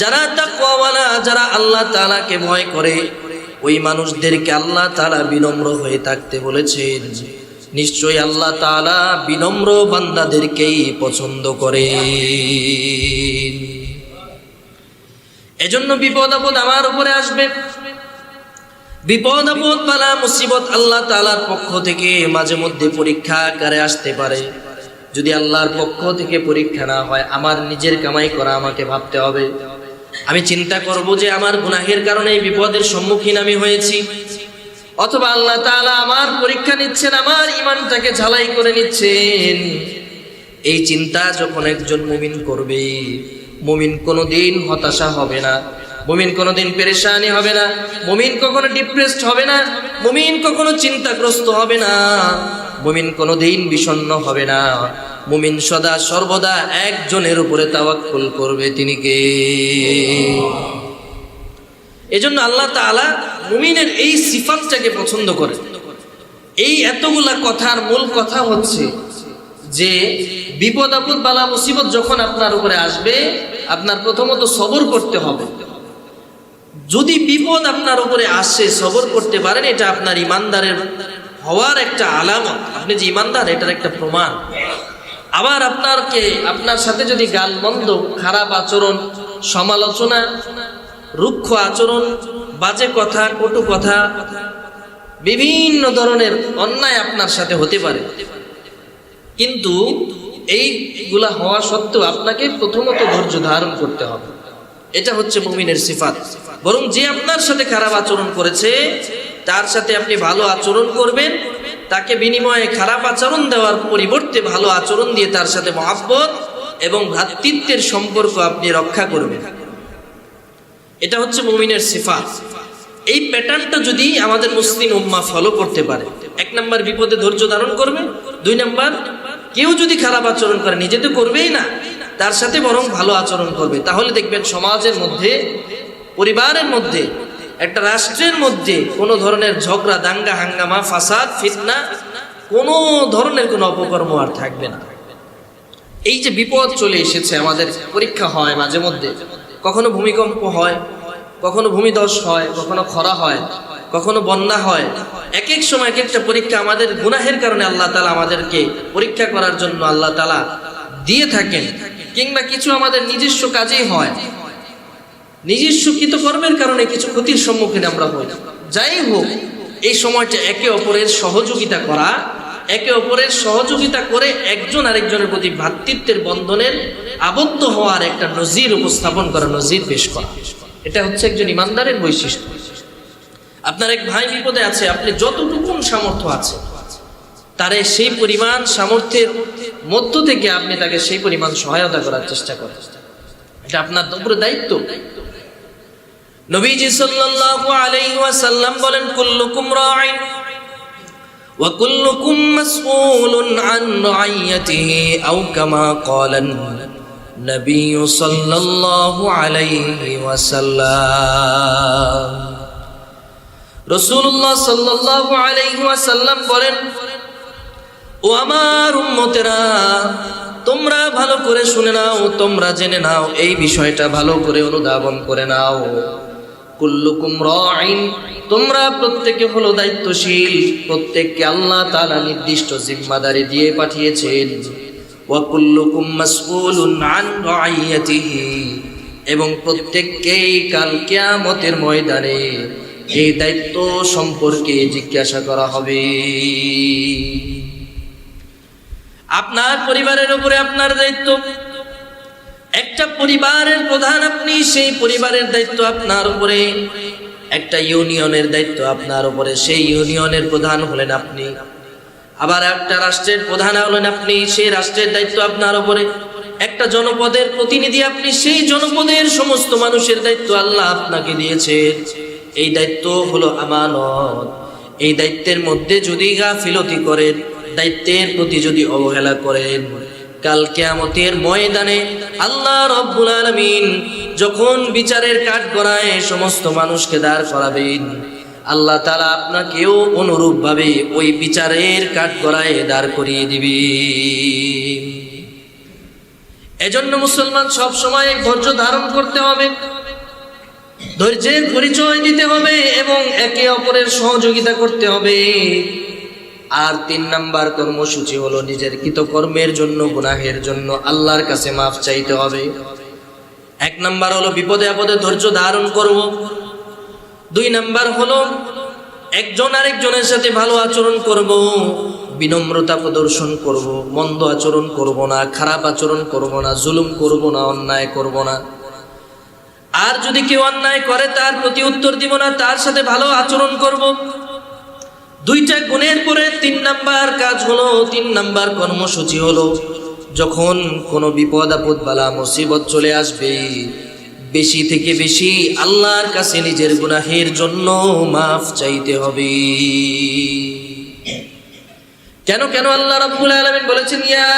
যারা তাকওয়াওয়ালা, যারা আল্লাহ তাআলাকে ভয় করে, ওই মানুষদেরকে আল্লাহ তাআলা বিনম্র হয়ে থাকতে বলেছেন। নিশ্চয়ই আল্লাহ তাআলা বিনম্র বান্দাদেরকেই পছন্দ করেন। এজন্য বিপদ আপদ আমার উপরে আসবে, বিপদ আপদ বালা মুসিবত আল্লাহ তাআলার পক্ষ থেকে মাঝে মধ্যে পরীক্ষা আকারে আসতে পারে। যদি আল্লাহর পক্ষ থেকে পরীক্ষা না হয়, আমার নিজের কামাই করা আমাকে ভাবতে হবে। আমি চিন্তা করব যে আমার গুনাহের কারণে এই বিপদের সম্মুখীন আমি হয়েছি, অথবা আল্লাহ তাআলা আমার পরীক্ষা নিচ্ছেন, আমার ঈমানটাকে ঝালাই করে নিচ্ছেন। এই চিন্তা যখন একজন মুমিন করবে, মুমিন কোনোদিন হতাশা হবে না, মুমিন কোনোদিন পেরেশানি হবে না, মুমিন কখনো ডিপ্রেসড হবে না, মুমিন কখনো চিন্তাগ্রস্ত হবে না, মুমিন কোনোদিন বিষণ্ণ হবে না। মুমিন সদা সর্বদা একজনের উপরে তাওয়াক্কুল করবে, তিনি কে? এজন্য আল্লাহ তাআলা মুমিনের এই সিফাতটাকে পছন্দ করেন। এই এতগুলা কথার মূল কথা হচ্ছে যে বিপদ আপদ বালা মুসিবত যখন আপনার উপরে আসবে, আপনার প্রথমত সবর করতে হবে। যদি বিপদ আপনার উপরে আসে, সবর করতে পারেন, এটা আপনার ইমানদারের হওয়ার একটা আলামত। আপনি যে ইমানদার, এটার একটা প্রমাণ। আবার আপনার সাথে যদি গালমন্দ, খারাপ আচরণ, সমালোচনা, রুক্ষ আচরণ, বাজে কথা, কটু কথা, বিভিন্ন ধরনের অন্যায় আপনার সাথে হতে পারে, কিন্তু এইগুলা হওয়া সত্ত্বেও আপনাকে প্রথমত ধৈর্য ধারণ করতে হবে। এটা হচ্ছে মুমিনের সিফাত। বরং যে আপনার সাথে খারাপ আচরণ করেছে, তার সাথে আপনি ভালো আচরণ করবেন, তাকে বিনিময়ে খারাপ আচরণ দেওয়ার পরিবর্তে ভালো আচরণ দিয়ে তার সাথে মহব্বত এবং ভ্রাতৃত্বের সম্পর্ক আপনি রক্ষা করবেন। এটা হচ্ছে মুমিনের সিফাত। এই প্যাটার্নটা যদি আমাদের মুসলিম উম্মাহ ফলো করতে পারে, 1 নাম্বার বিপদে ধৈর্য ধারণ করবে, 2 নাম্বার কেউ যদি খারাপ আচরণ করে, নিজে তো করবেই না, তার সাথে বরং ভালো আচরণ করবে, তাহলে দেখবেন সমাজের মধ্যে, পরিবারের মধ্যে, একটা রাষ্ট্রের মধ্যে কোনো ধরনের ঝগড়া, দাঙ্গা, হাঙ্গামা, ফাসাদ, ফিতনা, কোনো ধরনের কোনো অপকর্ম আর থাকবে না। এই যে বিপদ চলে এসেছে, আমাদের পরীক্ষা হয় মাঝে মধ্যে, কখনো ভূমিকম্প হয়, কখনো ভূমিধস হয়, কখনো খরা হয়, কখনো বন্যা হয়। এক এক সময় এক একটা পরীক্ষা আমাদের গুনাহের কারণে আল্লাহ তাআলা আমাদেরকে পরীক্ষা করার জন্য আল্লাহ তাআলা দিয়ে থাকেন। কিংবা কিছু আমাদের নিজস্ব কাজেই হয়, নিজস্ব কৃতকর্মের কারণে কিছু ক্ষতির সম্মুখীন আমরা হই। যাই হোক, এই সময়টা একে অপরের সহযোগিতা করা, একে অপরের সহযোগিতা করে একজন আরেকজনের প্রতি ভ্রাতৃত্বের বন্ধনের আবদ্ধ হওয়ার একটা নজির উপস্থাপন করা, নজির পেশ করা, এটা হচ্ছে একজন ইমানদারের বৈশিষ্ট্য। আপনার এক ভাই বিপদে আছে, আপনি যতটুকু সামর্থ্য আছে তারে সেই পরিমাণ সামর্থ্যের মধ্য থেকে আপনি তাকে সেই পরিমাণ সহায়তা করার চেষ্টা করেন, এটা আপনার উপরে দায়িত্ব। নবীজি সাল্লাল্লাহু আলাইহি ওয়াসাল্লাম বলেন, কুল্লুকুম রাঈন ওয়া কুল্লুকুম মাসউলুন আন রাইয়াতিহি, আও কামা ক্বালান নবী সাল্লাল্লাহু আলাইহি ওয়াসাল্লাম। রাসূলুল্লাহ সাল্লাল্লাহু আলাইহি ওয়াসাল্লাম বলেন, ও আমার উম্মতেরা, তোমরা ভালো করে শুনে নাও, তোমরা জেনে নাও, এই বিষয়টা ভালো করে অনুধাবন করে নাও। কুল্লুকুম রাঈন, তোমরা প্রত্যেকে হলো দায়িত্বশীল, প্রত্যেককে আল্লাহ তাআলা নির্দিষ্ট জিম্মাদারি দিয়ে পাঠিয়েছেন। ওয়া কুল্লুকুম মাসউলুন আন রাইয়াতিহি, এবং প্রত্যেককেই কাল কিয়ামতের ময়দানে এই দায়িত্ব সম্পর্কে জিজ্ঞাসা করা হবে। আপনার পরিবারের উপরে আপনার দায়িত্ব, একটা পরিবারের প্রধান আপনি, সেই পরিবারের দায়িত্ব আপনার উপরে। একটা ইউনিয়নের দায়িত্ব আপনার উপরে, সেই ইউনিয়নের প্রধান হলেন আপনি। আবার একটা রাষ্ট্রের প্রধান হলেন আপনি, সেই রাষ্ট্রের দায়িত্ব আপনার উপরে। একটা জনপদের প্রতিনিধি আপনি, সেই জনপদের সমস্ত মানুষের দায়িত্ব আল্লাহ আপনাকে দিয়েছেন। এই দায়িত্ব হলো আমানত। এই দায়িত্বের মধ্যে যদি গাফিলতি করেন, দায়িত্বের প্রতি যদি অবহেলা করেন, কাল কিয়ামতের ময়দানে আল্লাহ রাব্বুল আলামিন যখন বিচারের কাঠগড়ায় সমস্ত মানুষকে দাঁড় করাবেন, আল্লাহ তাআলা আপনাকেও অনুরূপভাবে ওই বিচারের কাঠগড়ায় দাঁড় করিয়ে দিবেন। এজন্য মুসলমান সব সময় ধৈর্য ধারণ করতে হবে, ধৈর্যের পরিচয় দিতে হবে এবং একে অপরের সহযোগিতা করতে হবে। আর 3 নাম্বার কর্মসূচি হলো নিজের কৃতকর্মের জন্য, গুনাহের জন্য আল্লাহর কাছে মাফ চাইতে হবে। 1 নাম্বার হলো বিপদে আপদে ধৈর্য ধারণ করব। 2 নাম্বার হলো একজন আরেকজনের সাথে ভালো আচরণ করব, বিনম্রতা প্রদর্শন করব, মন্দ আচরণ করব না, খারাপ আচরণ করব না, জুলুম করব না, অন্যায় করব না। আর যদি কেউ অন্যায় করে তার প্রতি উত্তর দিব না, তার সাথে ভালো আচরণ করব। 2টা গুণের পরে 3 নাম্বার কাজ হলো, 3 নাম্বার কর্মসূচি হলো যখন কোনো বিপদ আপদ বালা মুসিবত চলে আসবে, বেশি থেকে বেশি আল্লাহর কাছে নিজের গুনাহের জন্য মাফ চাইতে হবে। কেন কেন আল্লাহ রাব্বুল আলামিন বলেছেন ইয়া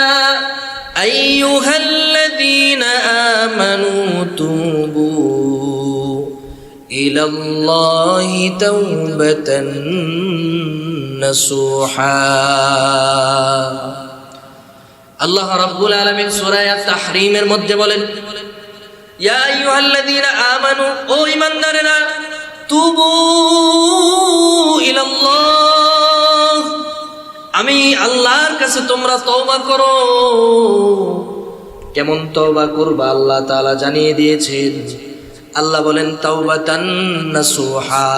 আইয়ুহাল্লাযীনা আমানু তুবু ইলাল্লাহি তাওবাতান নাসুহা। আল্লাহ রাব্বুল আলামিন সূরা আত-তাহরীমের মধ্যে বলেন ইয়া আইয়ুহাল্লাযীনা আমানু, ও ঈমানদারেরা, তুবু ইলাল্লাহ, আমি আল্লাহর কাছে তোমরা তওবা করো। কেমন তওবা করবা আল্লাহ তাআলা জানিয়ে দিয়েছেন। আল্লাহ বলেন তাওবাতান নাসুহা,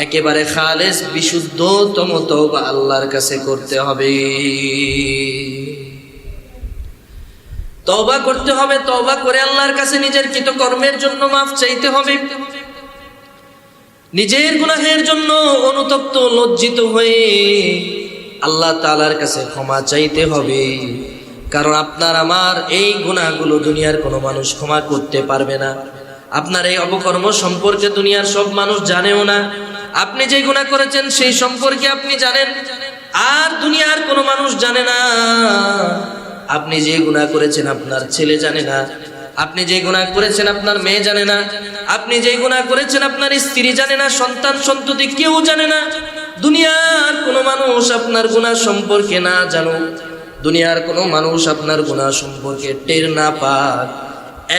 একেবারে খালেস বিশুদ্ধতম তওবা আল্লাহর কাছে করতে হবে। তওবা করতে হবে, তওবা করে আল্লাহর কাছে নিজের কৃতকর্মের জন্য মাফ চাইতে হবে, নিজের গুনাহের জন্য অনুতপ্ত লজ্জিত হয়ে আল্লাহ তাআলার কাছে ক্ষমা চাইতে হবে। কারণ আপনার আমার এই গুনাহগুলো দুনিয়ার কোনো মানুষ ক্ষমা করতে পারবে না। আপনার এই অপকর্ম সম্পর্কে দুনিয়ার সব মানুষ জানেও না। আপনি যে গুনাহ করেছেন সেই সম্পর্কে আপনি জানেন, আর দুনিয়ার কোনো মানুষ জানে না। আপনি যে গুনাহ করেছেন আপনার ছেলে জানে না, আপনি যে গুনাহ করেছেন আপনার মেয়ে জানে না, আপনি যে গুনাহ করেছেন আপনার স্ত্রী জানে না, সন্তান সন্ততি কেউ জানে না। দুনিয়ার কোনো মানুষ আপনার গুনাহ সম্পর্কে না জানুক, দুনিয়ার কোনো মানুষ আপনার গুনাহ সম্পর্কে টের না পাক,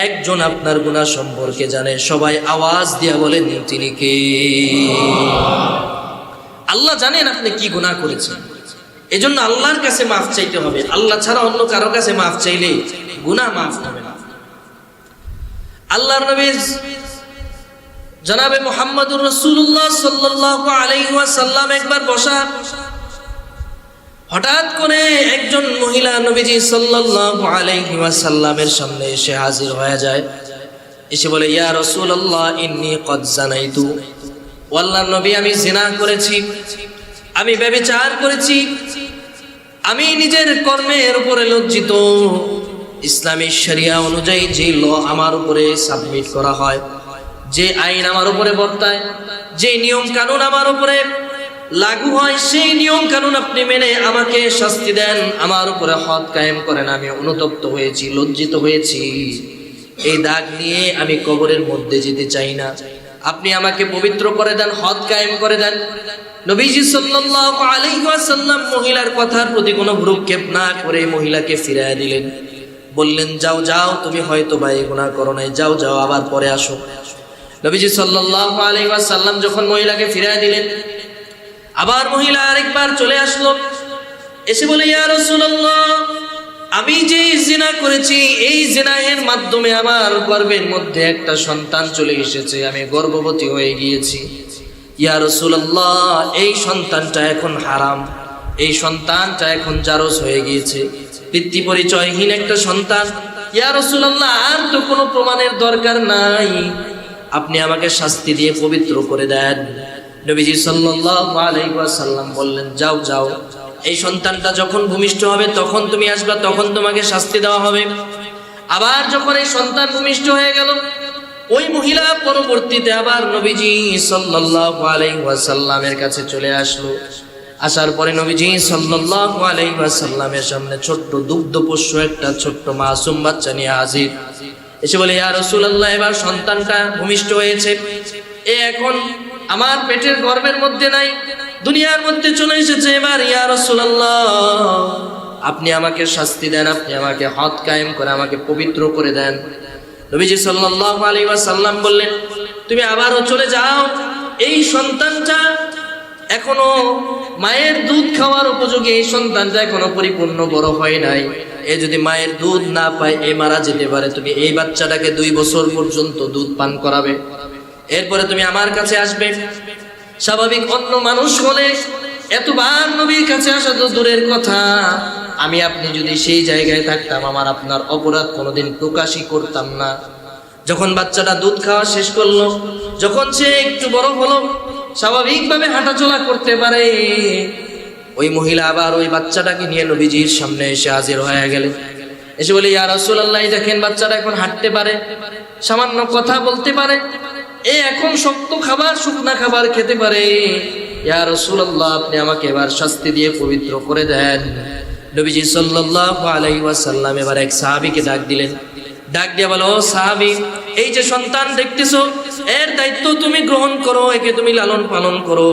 একজন আপনার গুনাহ সম্পর্কে জানে। সবাই আওয়াজ দিয়া বলেন তিনি কে? আল্লাহ জানেন আপনি কি গুনাহ করেছেন। এজন্য আল্লাহর কাছে মাফ চাইতে হবে। আল্লাহ ছাড়া অন্য কারো কাছে মাফ চাইলে গুনাহ মাফ হবে না। আল্লাহর নবী জনাবে মুহাম্মদুর রাসূলুল্লাহ সাল্লাল্লাহু আলাইহি ওয়াসাল্লাম একবার বসা, হঠাৎ করে একজন মহিলা নবীজি সাল্লাল্লাহু আলাইহি ওয়াসাল্লামের সামনে এসে হাজির হয়ে যায়। এসে বলে ইয়া রাসূলুল্লাহ ইন্নী কদ জানাইতু, ও আল্লাহর নবী আমি জিনা করেছি, আমি ব্যভিচার করেছি, আমি নিজের কর্মের উপরে লজ্জিত। ইসলামী শরিয়া অনুযায়ী যে ল আমার উপরে সাবমিট করা হয়, যে আইন আমার উপরে বর্তায়, যে নিয়ম কানুন আমার উপরে লাগু হয়, সেই নিয়ম কানুন আপনি মেনে আমাকে শাস্তি দেন, আমার উপরে হদ কায়েম করেন। আমি অনুতপ্ত হয়েছি, লজ্জিত হয়েছি। এই দাগ নিয়ে আমি কবরের মধ্যে যেতে চাই না। আপনি আমাকে পবিত্র করে দেন, হদ কায়েম করে দেন। নবীজি সাল্লাল্লাহু আলাইহি ওয়াসাল্লাম মহিলার কথার প্রতি কোনো ভ্রুক্ষেপ না করে মহিলাকে ফিরিয়ে দিলেন। বললেন যাও যাও, তুমি হয়তো বা এই গুনাহ করো নাই, যাও যাও আবার পরে আসো। নবীজি সাল্লাল্লাহু আলাইহি ওয়াসাল্লাম যখন মহিলাকে ফিরিয়ে দিলেন, আবার মহিলা আরেকবার চলে আসলো, এসে বলে ইয়া রাসূলুল্লাহ আমি যে জিনা করেছি, এই জিনাহের মাধ্যমে আমার গর্ভের মধ্যে একটা সন্তান চলে এসেছে, আমি গর্ভবতী হয়ে গিয়েছি। ইয়া রাসূলুল্লাহ এই সন্তানটা এখন হারাম, এই সন্তানটা এখন জারজ হয়ে গিয়েছে, পিতৃ পরিচয়হীন একটা সন্তান। ইয়া রাসূলুল্লাহ আর তো কোনো প্রমাণের দরকার নাই, আপনি আমাকে শাস্তি দিয়ে পবিত্র করে দেন। নবীজি সাল্লাল্লাহু আলাইহি ওয়াসাল্লাম বললেন যাও যাও, এই সন্তানটা যখন ভূমিষ্ঠ হবে তখন তুমি আসবা, তখন তোমাকে শাস্তি দেওয়া হবে। আবার যখন এই সন্তান ভূমিষ্ঠ হয়ে গেল, ওই মহিলা পরবর্তীতে আবার নবীজি সাল্লাল্লাহু আলাইহি ওয়াসাল্লামের কাছে চলে আসলো। আসার পরে নবীজি সাল্লাল্লাহু আলাইহি ওয়াসাল্লামের সামনে ছোট্ট দুগ্ধপোষ্য একটা ছোট্ট মাসুম বাচ্চা নিয়ে হাজির। এসে বলে ইয়া রাসূলুল্লাহ এবার সন্তানটা ভূমিষ্ঠ হয়েছে, এ এখন আমার পেটের গর্ভের মধ্যে নাই, দুনিয়ার মধ্যে চলে এসেছে। এবার ইয়া রাসূলুল্লাহ আপনি আমাকে শাস্তি দেন, আপনি আমাকে হদ কায়েম করে আমাকে পবিত্র করে দেন। নবীজি সাল্লাল্লাহু আলাইহি ওয়াসাল্লাম বললেন, তুমি আবারও চলে যাও, এই সন্তানটা এখনো মায়ের দুধ খাওয়ার উপযোগী, এই সন্তানটা এখনো পরিপূর্ণ বড় হয় নাই, এ যদি মায়ের দুধ না পায় এ মারা যেতে পারে, তুমি এই বাচ্চাটাকে 2 বছর পর্যন্ত দুধ পান করাবে, এরপরে তুমি আমার কাছে আসবে। স্বাভাবিক অন্য মানুষ হলে এতবার নবীর কাছে আসা তো দূরের কথা, আমি আপনি যদি সেই জায়গায় থাকতাম আমার আপনার অপরাধ কোনোদিন প্রকাশই করতাম না। যখন বাচ্চাটা দুধ খাওয়া শেষ করলো, যখন সে একটু বড় হলো, স্বাভাবিকভাবে হাঁটাচলা করতে পারে, ওই মহিলা আবার ওই বাচ্চাটাকে নিয়ে নবীজির সামনে এসে হাজির হয়ে গেলেন। এসে বলে, ইয়া রাসূলুল্লাহ, দেখেন বাচ্চাটা এখন হাঁটতে পারে, সামান্য কথা বলতে পারে, এ এখন শক্ত খাবার শুকনা খাবার খেতে পারে, ইয়া রাসূলুল্লাহ আপনি আমাকে এবার শাস্তি দিয়ে পবিত্র করে দেন। নবীজি সাল্লাল্লাহু আলাইহি ওয়াসাল্লাম এবার এক সাহাবীকে ডাক দিলেন, ডাক দিয়ে বলো, সাহাবী, এই যে সন্তান দেখতেছো এর দায়িত্ব তুমি গ্রহণ করো, একে তুমি লালন পালন করো,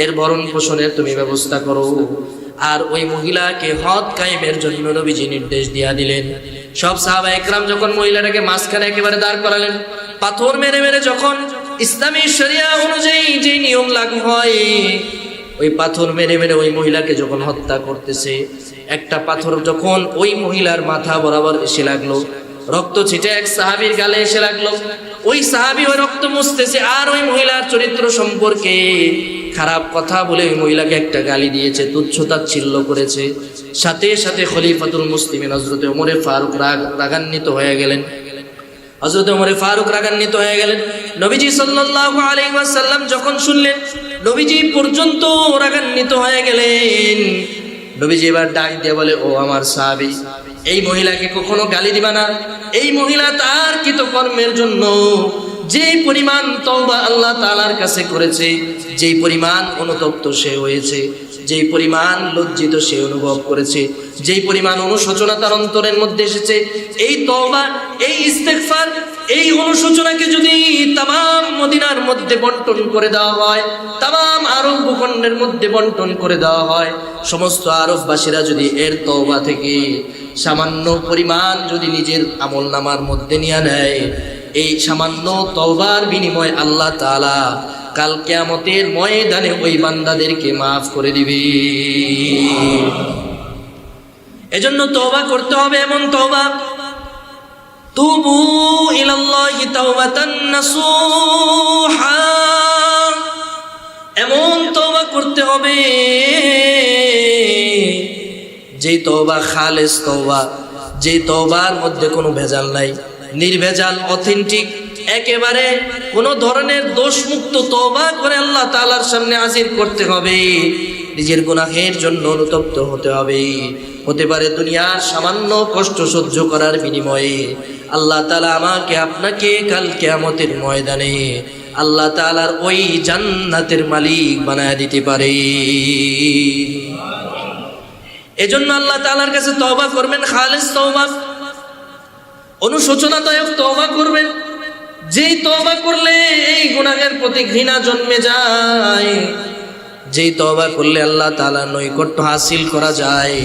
এর ভরণ পোষণের তুমি ব্যবস্থা করো। আর ওই মহিলাকে হদ কায়েমের জন্য নবীজি নির্দেশ দিয়া দিলেন। সব সাহাবা একরাম যখন মহিলাটাকে মাঝখানে একেবারে দাঁড় করালেন, পাথর মেরে মেরে যখন ইসলামী শরিয়া অনুযায়ী যে নিয়ম লাগু হয়, ওই পাথর মেরে মেরে ওই মহিলাকে যখন হত্যা করতেছে, একটা পাথর যখন ওই মহিলার মাথা বরাবর এসে লাগলো, রক্ত ছিটে এক সাহাবীর গালে এসে লাগলো, ওই সাহাবী ওই রক্ত মুছতেছে আর ওই মহিলার চরিত্র সম্পর্কে খারাপ কথা বলে ওই মহিলাকে একটা গালি দিয়েছে, তুচ্ছ-তাচ্ছিল্য করেছে। সাথে সাথে খলিফাতুল মুসলিমিন হযরত ওমর ফারুক রাগান্বিত হয়ে গেলেন। হযরত ওমর ফারুক রাগান্বিত হয়ে গেলেন। নবীজি সাল্লাল্লাহু আলাইহি ওয়াসাল্লাম যখন শুনলেন, নবীজি পর্যন্ত রাগান্বিত হয়ে গেলেন। নবীজি এবার ডাক দিয়ে বলে, ও আমার সাহাবী, এই মহিলাকে কখনো গালি দিবা না। এই মহিলা তার কৃতকর্মের জন্য যে পরিমাণ তওবা আল্লাহ তাআলার কাছে করেছে, যেই পরিমাণ অনুতপ্ত সে হয়েছে, যেই পরিমাণ লজ্জিত সে অনুভব করেছে, যেই পরিমাণ অনুশোচনা তার অন্তরের মধ্যে এসেছে, এই তওবা, এই ইস্তেগফার, এই অনুশোচনাকে যদি তামাম মদিনার মধ্যে বন্টন করে দেওয়া হয়, তামাম আরব ভূখণ্ডের মধ্যে বন্টন করে দেওয়া হয়, সমস্ত আরববাসীরা যদি এর তওবা থেকে সামান্য পরিমাণ যদি নিজের আমলনামার মধ্যে নিয়ে নেয়, এই সামান্য তওবার বিনিময়ে আল্লাহ তাআলা কাল কিয়ামতের ময়দানে ওই বান্দাদেরকে মাফ করে দিবে। এজন্য তওবা করতে হবে, এমন তওবা, তুবু ইলাল্লাহি তাওবাতান নাসুহা, এমন তওবা করতে হবে যেই তওবা খালেস তওবা, যেই তওবার মধ্যে কোনো ভেজাল নাই, নির্ভেজাল, অথেন্টিক, একেবারে কোনো ধরনের দোষমুক্ত তওবা করে আল্লাহ তাআলার সামনে হাজির করতে হবে। নিজের গুনাহের জন্য অনুতপ্ত হতে হবে। হতে পারে দুনিয়ার সামান্য কষ্ট সহ্য করার বিনিময়ে আল্লাহ তাআলা আমাকে আপনাকে কাল কিয়ামতের ময়দানে আল্লাহ তাআলার ওই জান্নাতের মালিক বানায় দিতে পারে। এজন্য আল্লাহ তাআলার কাছে তওবা করবেন, খালেস তওবা, অনুশোচনাদায়ক তওবা করবেন, যেই তওবা করলে এই গুনাহের প্রতি ঘৃণা জন্মে যায়, যেই তওবা করলে আল্লাহ তাআলার নৈকট্য হাসিল করা যায়,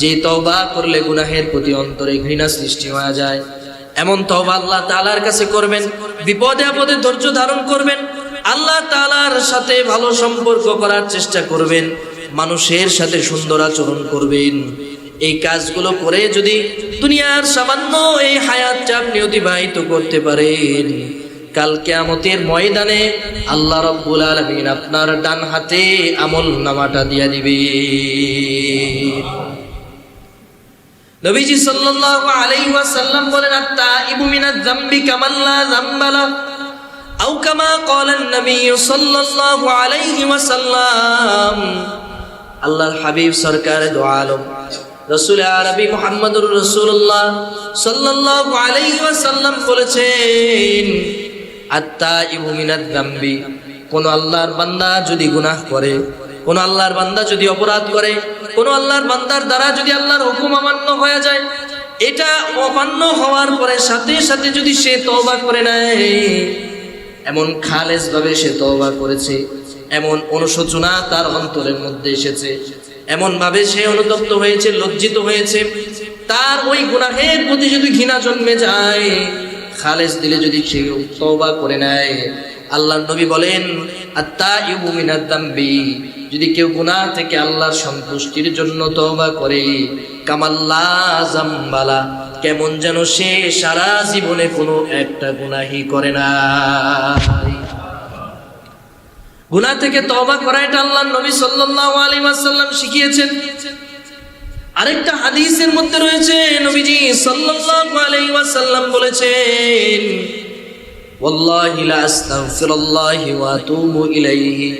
যেই তওবা করলে গুনাহের প্রতি অন্তরে ঘৃণা সৃষ্টি হয়ে যায়, এমন তওবা আল্লাহ তাআলার কাছে করবেন। বিপদে আপদে ধৈর্য ধারণ করবেন, আল্লাহ তাআলার সাথে ভালো সম্পর্ক করার চেষ্টা করবেন, মানুষের সাথে সুন্দর আচরণ করবেন। এই কাজগুলো করে যদি দুনিয়ার সামান্য এই হায়াতটা আপনি অতিবাহিত করতে পারেন, কাল কিয়ামতের ময়দানে আল্লাহ রাব্বুল আলামিন আপনার ডান হাতে আমলনামাটা দিয়ে দিবে। নবীজি সাল্লাল্লাহু আলাইহি ওয়াসাল্লাম বলেন, আত-তাইবু মিনাজ যামবি কামান লা যামবা লা, আও কামা ক্বালান নবী সাল্লাল্লাহু আলাইহি ওয়াসাল্লাম। আল্লাহর হাবিব সরকার দু আলম রাসূল আরবি মুহাম্মদুর রাসূলুল্লাহ সাল্লাল্লাহু আলাইহি ওয়াসাল্লাম বলেছেন, আত-তাইবু মিনাজ যামবি, কোন আল্লাহর বান্দা যদি গুনাহ করে, কোন আল্লাহর বান্দা যদি অপরাধ করে, কোন আল্লাহর বান্দার দ্বারা যদি আল্লাহর হুকুম অমান্য হয়ে যায়, এটা অমান্য হওয়ার পরে সাথে সাথে যদি সে তওবা করে নেয়, এমন খালেস ভাবে সে তওবা করেছে, এমন অনুশোচনা তার অন্তরের মধ্যে এসেছে, এমন ভাবে সে অনুতপ্ত হয়েছে, লজ্জিত হয়েছে, তার ওই গুনাহের প্রতি যদি ঘৃণা জন্মে যায়, খালেস দিলে যদি সে তওবা করে নেয়, আল্লাহর নবী বলেন আত্তাইবু মিনাদ দামবি, যদি কেউ গুনাহ থেকে আল্লাহর সন্তুষ্টির জন্য তওবা করে, কামাল্লা জামবালা, কেমন যেন সে সারা জীবনে কোনো একটা গুনাহই করে না। গুনাহ থেকে তওবা করা এটা আল্লাহর নবী সাল্লাল্লাহু আলাইহি ওয়াসাল্লাম শিখিয়েছেন। আরেকটা হাদিসের মধ্যে রয়েছে নবীজি সাল্লাল্লাহু আলাইহি ওয়াসাল্লাম বলেছেন, ওয়াল্লাহি লা আস্তাগফিরুল্লাহি ওয়া আতুবু ইলাইহি।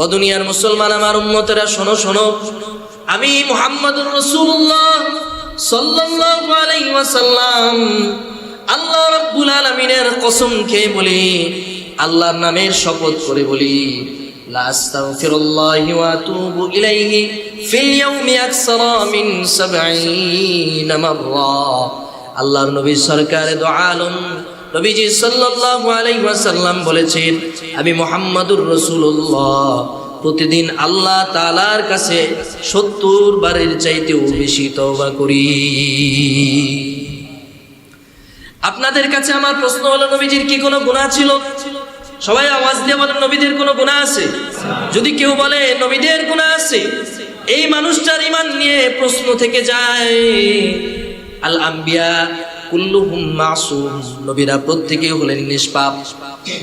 ও দুনিয়ার মুসলমান আমার উম্মতেরা শোনো শোনো, আমি মুহাম্মদুর রাসূলুল্লাহ সাল্লাল্লাহু আলাইহি ওয়াসাল্লাম আল্লাহ রাব্বুল আলামিনের কসম খেয়ে বলি, আল্লাহর নামের শপথ করে বলি, লা আস্তাগফিরুল্লাহি ওয়া আতুবু ইলাইহি ফিল ইয়াউমি আকসারা মিন 70 মাররা। আল্লাহর নবী সরকারে দু আলম নবীজি সাল্লাল্লাহু আলাইহি ওয়াসাল্লাম বলেছেন, আমি মুহাম্মদুর রাসূলুল্লাহ প্রতিদিন আল্লাহ তাআলার কাছে 70 বারের চাইতেও বেশি তওবা করি। আপনাদের কাছে আমার প্রশ্ন হলো, নবীজির কি কোনো গুনাহ ছিল? সবাই আওয়াজ দিয়ে বলেন, নবীদের কোনো গুনাহ আছে? যদি কেউ বলে নবীদের গুনাহ আছে, এই মানুষটার ঈমান নিয়ে প্রশ্ন থেকে যায়। আল আম্বিয়া কুল্লুহুম মাসুম, নবীরা প্রত্যেকেই হলেন নিষ্পাপ।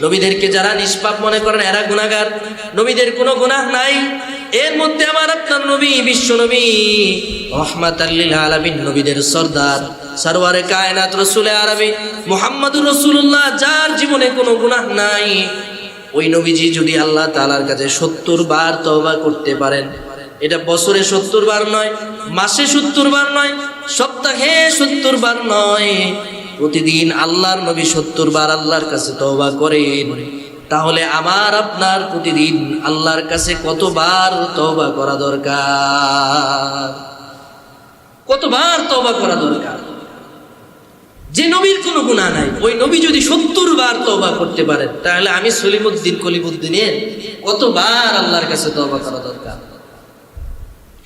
নবীদেরকে যারা নিষ্পাপ মনে করেন এরা গুনাহগার, নবীদের কোনো গুনাহ নাই। এর মধ্যে আমার আপনার নবী, বিশ্ব নবী রাহমাতাল লিল আলামিন, নবীদের সরদার, সরওয়ারে কায়নাত, রাসূলে আরবি মুহাম্মদুর রাসূলুল্লাহ, যার জীবনে কোনো গুনাহ নাই, ওই নবীজি যদি আল্লাহ তাআলার কাছে 70 বার তওবা করতে পারেন, এটা বছরে 70 বার নয়, মাসে 70 বার নয়, সপ্তাহে 70 বার নয়, প্রতিদিন আল্লাহর নবী 70 বার আল্লাহর কাছে তওবা করেন, তাহলে আমার আপনার প্রতিদিন আল্লাহর কাছে কতবার তওবা করা দরকার? কতবার তওবা করা দরকার? যে নবীর কোনো গুনাহ নাই, ওই নবী যদি 70 বার তওবা করতে পারেন, তাহলে আমি সলিমুদ্দিন কলিমুদ্দিনের কতবার আল্লাহর কাছে তওবা করা দরকার?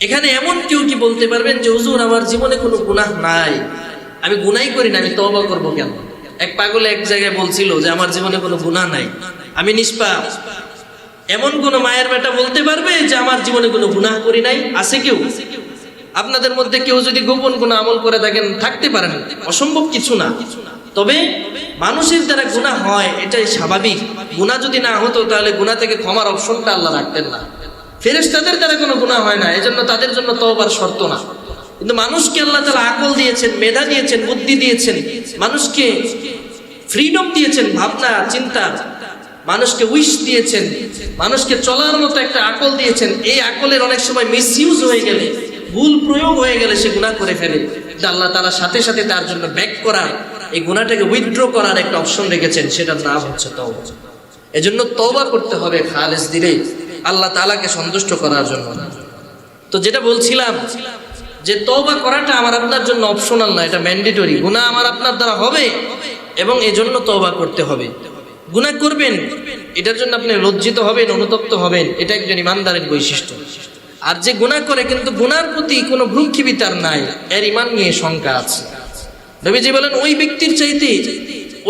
এখানে এমন কেউ কি বলতে পারবেন যে হুজুর আমার জীবনে কোনো গুনাহ নাই, আমি গুনাহই করি না, আমি তওবা করব কেন? এক পাগলে এক জায়গায় বলছিল যে আমার জীবনে কোনো গুনাহ নাই, আমি নিষ্পাপ। এমন কোন মায়ের বেটা বলতে পারবে যে আমার জীবনে কোনো গুনাহ করি নাই? আছে কেউ? আপনাদের মধ্যে কেউ যদি গোপন কোনো আমল করে থাকেন, থাকতে পারেন, অসম্ভব কিছু না। তবে মানুষের দ্বারা গুনাহ হয়, এটাই স্বাভাবিক। গুনাহ যদি না হতো তাহলে গুনাহ থেকে ক্ষমার অপশনটা আল্লাহ রাখতেন না। ফেরেশতাদের দ্বারা কোনো গুনাহ হয় না, এজন্য তাদের জন্য তওবার শর্ত না। কিন্তু মানুষকে আল্লাহ তাআলা আকল দিয়েছেন, মেধা দিয়েছেন, বুদ্ধি দিয়েছেন, মানুষকে ফ্রিডম দিয়েছেন, ভাবনা চিন্তা, মানুষকে উইশ দিয়েছেন, মানুষকে চলার মতো একটা আকল দিয়েছেন। এই আকলের অনেক সময় মিসইউজ হয়ে গেলে, ভুল প্রয়োগ হয়ে গেলে সে গুনাহ করে ফেলে। আল্লাহ তাআলা সাথে সাথে তার জন্য ব্যাক করার, এই গুনাহটাকে উইথড্র করার একটা অপশন রেখেছেন, সেটার নাম হচ্ছে তওবা। এজন্য তওবা করতে হবে খালেস দিলে, আল্লাহ তাআলাকে সন্তুষ্ট করার জন্য। তো যেটা বলছিলাম যে তওবা করাটা আমার আপনার জন্য অপশনাল না, এটা ম্যান্ডেটরি। গুনাহ আমার আপনার দ্বারা হবে এবং এজন্য তওবা করতে হবে। গুনাহ করবেন, এটার জন্য আপনি লজ্জিত হবেন, অনুতপ্ত হবেন, এটা একজন ইমানদারের বৈশিষ্ট্য। আর যে গুনাহ করে কিন্তু গুনার প্রতি কোনো ভ্রুক্ষেপই তার নাই, এর ঈমান নিয়ে শঙ্কা আছে। নবীজি বলেন ওই ব্যক্তির চাইতে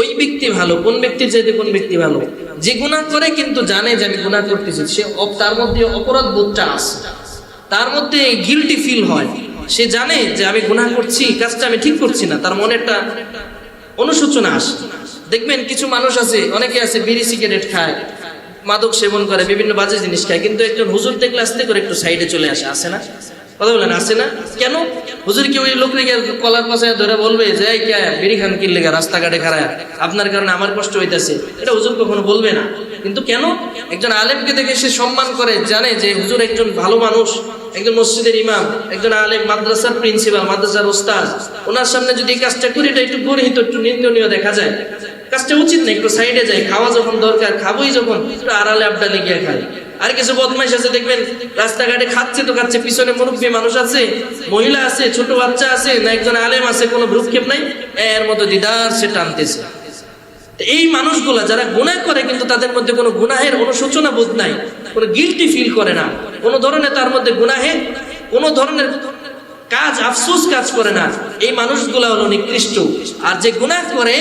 ওই ব্যক্তি ভালো। কোন ব্যক্তির চাইতে কোন ব্যক্তি ভালো? যে গুনাহ করে কিন্তু জানে যে আমি গুনাহ করতেছি, সে তার মধ্যে অপরাধ বোধটা আছে, তার মধ্যে গিল্টি ফিল হয়, সে জানে যে আমি গুনাহ করছি, কাজটা আমি ঠিক করছি না, তার মনে একটা অনুশোচনা আসে। দেখবেন কিছু মানুষ আছে, অনেকে আছে বিড়ি সিগারেট খায়, মাদক সেবন করে, বিভিন্ন বাজে জিনিস খায়, কিন্তু একজন হুজুর দেখলে আস্তে করে একটু সাইডে চলে আসে। আসে না? কথা বলেন, আসে না? কেন? হুজুর কি ওই লোককে কলার পাশে ধরে বলবে যে এই কে বিড়ি খান কিনলে রাস্তাঘাটে খারায়, আপনার কারণে আমার কষ্ট হইতাছে? এটা হুজুর কখনো বলবে না। কিন্তু কেন? একজন আলেমকে দেখে সে সম্মান করে, জানে যে হুজুর একজন ভালো মানুষ, একজন মসজিদের ইমাম, একজন আলেম, মাদ্রাসার প্রিন্সিপাল, মাদ্রাসার ওস্তাদ, ওনার সামনে যদি এই কাজটা করি, এটা একটু গর্হিত, একটু নিন্দনীয় দেখা যায়, কাজটা উচিত না, একটু সাইডে যাই, খাওয়া যখন দরকার খাবোই, যখন একটু আড়ালে আবডালে গিয়ে খাই। আর কিছু বদমাইশ আছে দেখবেন রাস্তাঘাটে খাচ্ছে তো খাচ্ছে, পিছনে মুরব্বী মানুষ আছে, মহিলা আছে, ছোট বাচ্চা আছে, না একজন আলেম আছে, কোনো ভ্রুক্ষেপ নাই, এর মতো দিদার সে টানতেছে। এই মানুষগুলা যারা গুনাহ করে কিন্তু তাদের মধ্যে কোনো গুনাহের অনুশোচনা বোধ নাই, কোনো গিল্টি ফিল করে না, কোনো ধরনের তার মধ্যে গুনাহের কোনো ধরনের কাজ আফসোস কাজ করে না, এই মানুষগুলা হলো নিকৃষ্ট। আর যে গুনাহ করে,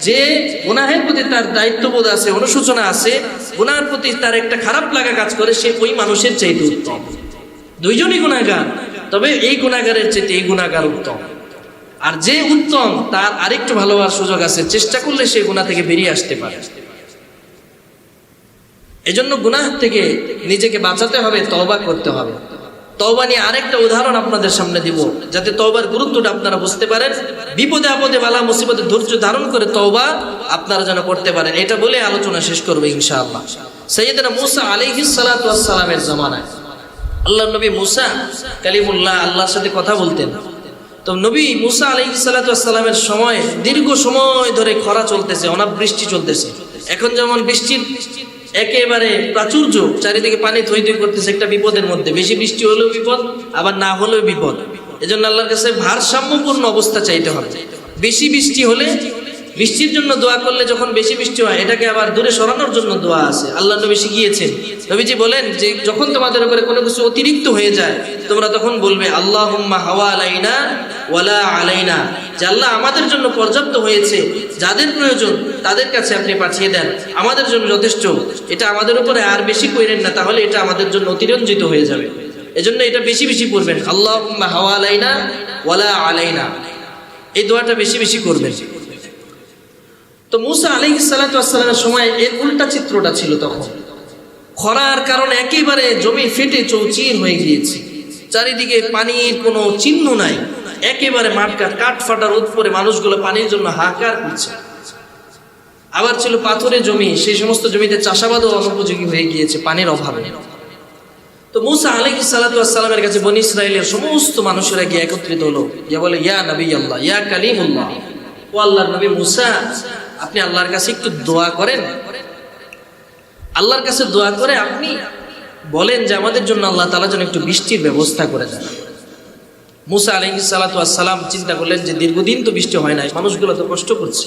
যে গুনাহের প্রতি তার দায়িত্ববোধ আছে, অনুশোচনা আছে, গুনাহের প্রতি তার একটা খারাপ লাগা কাজ করে, সে ওই মানুষের চাইতে উত্তম। দুইজনই গুনাহগার, তবে এই গুনাহগারের চাইতে এই গুনাহগার উত্তম। আর যে উত্তম তার আরেকটু ভালো হওয়ার সুযোগ আছে, চেষ্টা করলে সে গুনাহ থেকে বেরিয়ে আসতে পারে। এজন্য গুনাহ থেকে নিজেকে বাঁচাতে হবে, তওবা করতে হবে। তওবা নিয়ে আরেকটা উদাহরণ আপনাদের সামনে দিব, যাতে তওবার গুরুত্বটা আপনারা বুঝতে পারেন। বিপদে আপদে বালা মুসিবতে ধৈর্য ধারণ করে তওবা আপনারা যেন করতে পারেন, এটা বলে আলোচনা শেষ করব ইনশাআল্লাহ। সাইয়েদনা মুসা আলাইহিস সালাতু ওয়াস সালামের জামানায় আল্লাহর নবী মুসা কালিমুল্লাহ, আল্লাহর সাথে কথা বলতেন। তো নবী মুসা আলাইহিস সালাতু ওয়াস সালামের সময় দীর্ঘ সময় ধরে খরা চলতেছে, অনাবৃষ্টি চলতেছে। এখন যেমন বৃষ্টির একেবারে প্রাচুর্য, চারিদিকে পানি থই থই করতেছে, একটা বিপদের মধ্যে, বেশি বৃষ্টি হলেও বিপদ, আবার না হলেও বিপদ। এজন্য আল্লাহর কাছে ভারসাম্যপূর্ণ অবস্থা চাইতে হবে। বেশি বৃষ্টি হলে বৃষ্টির জন্য দোয়া করলে, যখন বেশি বৃষ্টি হয় এটাকে আবার দূরে সরানোর জন্য দোয়া আছে, আল্লাহ নবী শিখিয়েছেন। নবীজি বলেন যে যখন তোমাদের উপরে কোনো কিছু অতিরিক্ত হয়ে যায়, তোমরা তখন বলবে আল্লাহুম্মা হাওয়া আলাইনা ওয়ালা আলাইনা, যে আল্লাহ আমাদের জন্য পর্যাপ্ত হয়েছে, যাদের প্রয়োজন তাদের কাছে আপনি পাঠিয়ে দেন, আমাদের জন্য যথেষ্ট, এটা আমাদের উপরে আর বেশি কইরেন না, তাহলে এটা আমাদের জন্য অতিরঞ্জিত হয়ে যাবে। এজন্য এটা বেশি বেশি করবেন, আল্লাহুম্মা হাওয়া আলাইনা ওয়ালা আলাইনা, এই দোয়াটা বেশি বেশি করবেন। তো মুসা আলাইহিস সালাতু ওয়াস সালামের সময় এর উল্টা চিত্রটা ছিল। তখন খরার কারণে একেবারে জমি ফেটে চৌচির হয়ে গিয়েছে, চারিদিকে পানির কোনো চিহ্ন নাই, একেবারে মাঠঘাট কাঠ ফাটা রোদ পরে মানুষগুলো পানির জন্য হাহাকার করছে। আবার ছিল পাথরের জমি, সেই সমস্ত জমিতে চাষাবাদও অনুপযোগী হয়ে গিয়েছে পানির অভাবে। তো মুসা আলাইহিস সালাতু ওয়াস সালামের কাছে বনী ইসরাইলের সমস্ত মানুষেরা গিয়ে একত্রিত হলো, গিয়ে বলে ইয়া নবী আল্লাহ, ইয়া কালিমুল্লাহ, ও আল্লাহর নবী মুসা, আপনি আল্লাহর কাছে একটু দোয়া করেন, আল্লাহর কাছে দোয়া করে আপনি বলেন যে আমাদের জন্য আল্লাহ তাআলা যেন একটু বৃষ্টির ব্যবস্থা করে দেন। মুসা আলাইহিস সালাতু ওয়াস সালাম চিন্তা করলেন যে দীর্ঘদিন তো বৃষ্টি হয় না, মানুষগুলো তো কষ্ট করছে।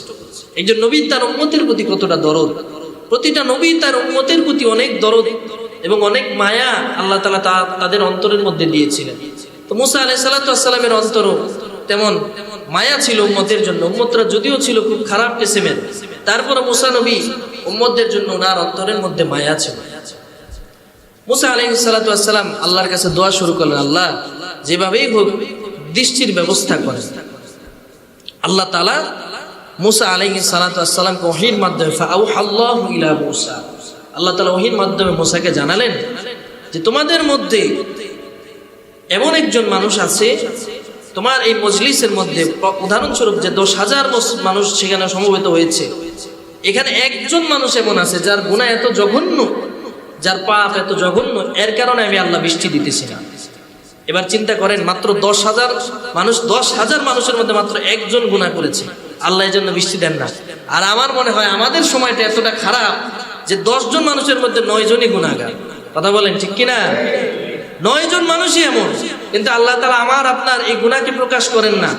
একজন নবী তার উম্মতের প্রতি কতটা দরদ, প্রতিটা নবী তার উম্মতের প্রতি অনেক দরদ এবং অনেক মায়া আল্লাহ তাআলা তাদের অন্তরের মধ্যে দিয়েছিলেন। তো মুসা আলাইহিস সালাতু ওয়াস সালামের অন্তরও তেমন মায়া ছিল উম্মতের জন্য। উম্মতরা যদিও ছিল খুব খারাপ কিসিমের, তারপরে মুসা নবী উম্মতদের জন্য ওনার অন্তরের মধ্যে মায়া ছিল। মুসা আলাইহিস সালাতু ওয়াস সালাম আল্লাহর কাছে দোয়া শুরু করলেন, আল্লাহ যেভাবেই হোক বৃষ্টির ব্যবস্থা করেন। আল্লাহ তাআলা মুসা আলাইহিস সালাতু ওয়াস সালামকে ওহীর মাধ্যমে ফাআউহাল্লাহু ইলা মুসা, আল্লাহ তাআলা ওহীর মাধ্যমে মুসাকে জানালেন যে তোমাদের মধ্যে এমন একজন মানুষ আছে, তোমার এই মজলিসের মধ্যে উদাহরণস্বরূপ যে 10,000 মানুষ সেখানে সমবেত হয়েছে, এখানে একজন মানুষ এমন আছে যার গুনাহ এত জঘন্য, যার পাপ এত জঘন্য, এর কারণে আমি আল্লাহ বৃষ্টি দিতেছি না। এবার চিন্তা করেন, মাত্র 10,000 মানুষ, 10,000 মানুষের মধ্যে মাত্র একজন গুনাহ করেছে, আল্লাহ এর জন্য বৃষ্টি দেন না। আর আমার মনে হয় আমাদের সময়টা এতটা খারাপ যে 10 জন মানুষের মধ্যে 9 জনই গুনাহগার। কথা বলেন ঠিক কিনা? 9 জন মানুষই এমন, কিন্তু আল্লাহ তাআলা আমার আপনার এই গুনাহকে প্রকাশ করেন না।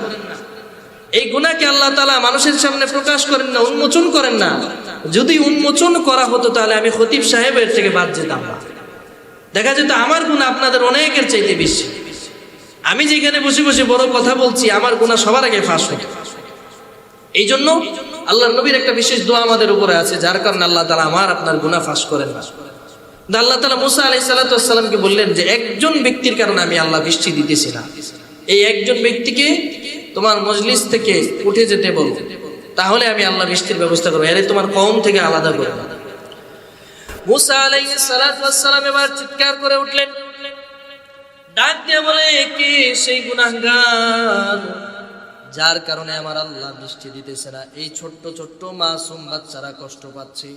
এই গুনাহকে আল্লাহ তাআলা মানুষের সামনে প্রকাশ করেন না, উন্মোচন করেন না। যদি উন্মোচন করা হতো তাহলে আমি খতিব সাহেবের থেকে বাদ যেতাম না, দেখা যেত আমার গুনাহ আপনাদের অনেকের চাইতে বেশি। আমি যেখানে বসে বসে বড় কথা বলছি, আমার গুনাহ সবার আগে ফাঁস হতো। এই জন্য আল্লাহর নবীর একটা বিশেষ দোয়া আমাদের উপরে আছে, যার কারণে আল্লাহ তাআলা আমার আপনার গুনাহ ফাঁস করেন না। আল্লাহ তাআলা মুসা আলাইহিস সালাতু ওয়াস সালামকে বললেন যে একজন ব্যক্তির কারণে আমি আল্লাহ বৃষ্টি দিতেছি না, এই একজন ব্যক্তিকে তোমার মজলিস থেকে উঠে যেতে বলো, তাহলে আমি আল্লাহ বৃষ্টির ব্যবস্থা করবো, এর তোমার কওম থেকে আলাদা করে। মুসা আলাইহিস সালাতু ওয়াস সালাম এবার চিৎকার করে উঠলেন, ডাক দিয়ে বলে কে সেই গুনাহগার যার কারণে আমার আল্লাহ বৃষ্টি দিতেছে না? এই ছোট্ট ছোট্ট মাসুম বাচ্চারা কষ্ট পাচ্ছে,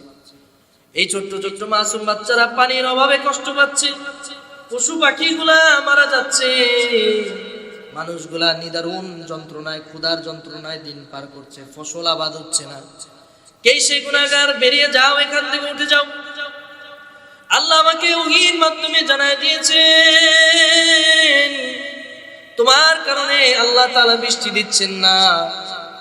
এই ছোট্ট ছোট্ট মাসুম বাচ্চারা পানির অভাবে কষ্ট পাচ্ছে, পশু পাখিগুলা মারা যাচ্ছে, মানুষগুলা নিদারুণ যন্ত্রণায়, ক্ষুধার যন্ত্রণায় দিন পার করছে, ফসল আবাদ হচ্ছে না। কে সেই গুনাহগার? বেরিয়ে যাও, এখান থেকে উঠে যাও। আল্লাহ আমাকে ওহীর মাধ্যমে জানায় দিয়েছেন তোমার কারণে আল্লাহ তাআলা বৃষ্টি দিচ্ছেন না,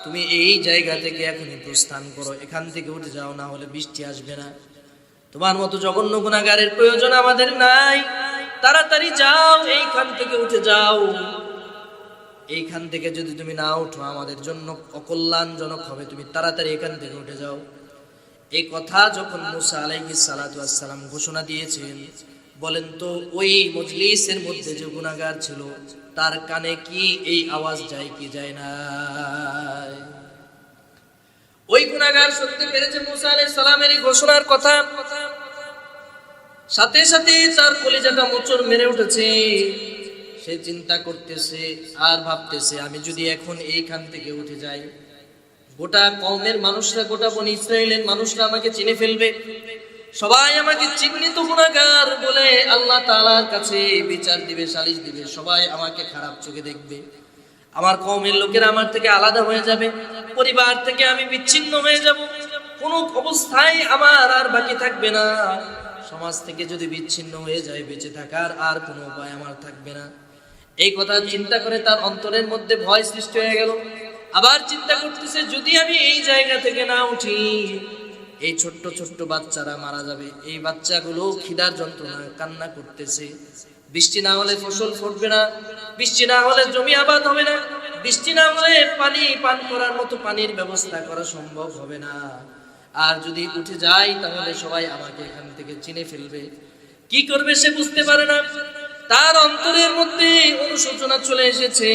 তুমি এই জায়গা থেকে এখনই প্রস্থান করো, এখান থেকে উঠে যাও, না হলে বৃষ্টি আসবে না। তোমার মতো জঘন্য গুনাহগারের প্রয়োজন আমাদের নাই, তাড়াতাড়ি যাও, এইখান থেকে উঠে যাও। এইখান থেকে যদি তুমি না উঠো আমাদের জন্য অকল্যাণজনক হবে, তুমি তাড়াতাড়ি এখান থেকে উঠে যাও। এই কথা যখন মুসা আলাইহিস সালাতু ওয়াস সালাম ঘোষণা দিয়েছেন, বলেন তো ওই মজলিসের মধ্যে যে গুনাহগার ছিল তার কানে কি এই আওয়াজ যায় কি যায় না? ওই গুনাহগার শুনতে পেরেছে মুসা আলাইহিস সালামের এই ঘোষণার কথা, সাথে সাথে তার কলিজাটা মোচড় মেরে উঠেছে। সে চিন্তা করতেছে আর ভাবতেছে, আমি যদি এখন এইখান থেকে উঠে যাই, গোটা কওমের মানুষরা, গোটা বনি ইসরাইলের মানুষরা আমাকে চিনে ফেলবে, সবাই আমাকে চিহ্নিত গুনাহগার বলে আল্লাহ তাআলার কাছে বিচার দিবে, সালিশ দিবে, সবাই আমাকে খারাপ চোখে দেখবে, আমার কওমের লোকেরা আমার থেকে আলাদা হয়ে যাবে, পরিবার থেকে আমি বিচ্ছিন্ন হয়ে যাব, কোনো অবস্থায় আমার আর বাকি থাকবে না, সমাজ থেকে যদি বিচ্ছিন্ন হয়ে যায় বেঁচে থাকার আর কোনো উপায় আমার থাকবে না। এই কথা চিন্তা করে তার অন্তরের মধ্যে ভয় সৃষ্টি হয়ে গেল। আবার চিন্তা করতেছে, যদি আমি এই জায়গা থেকে না উঠি, এই ছোট্ট ছোট্ট বাচ্চারা মারা যাবে, এই বাচ্চাগুলো খিদার যন্ত্রণা কান্না করতেছে, বৃষ্টি না হলে ফসল ফুটবে না, বৃষ্টি না হলে জমি আবাদ হবে না, বৃষ্টি না হলে পানি পান করার মতো পানির ব্যবস্থা করা সম্ভব হবে না, আর যদি উঠে যাই তাহলে সবাই আমাকে এখান থেকে চিনে ফেলবে। কি করবে সে বুঝতে পারে না, তার অন্তরের মধ্যে অনুশোচনা চলে এসেছে।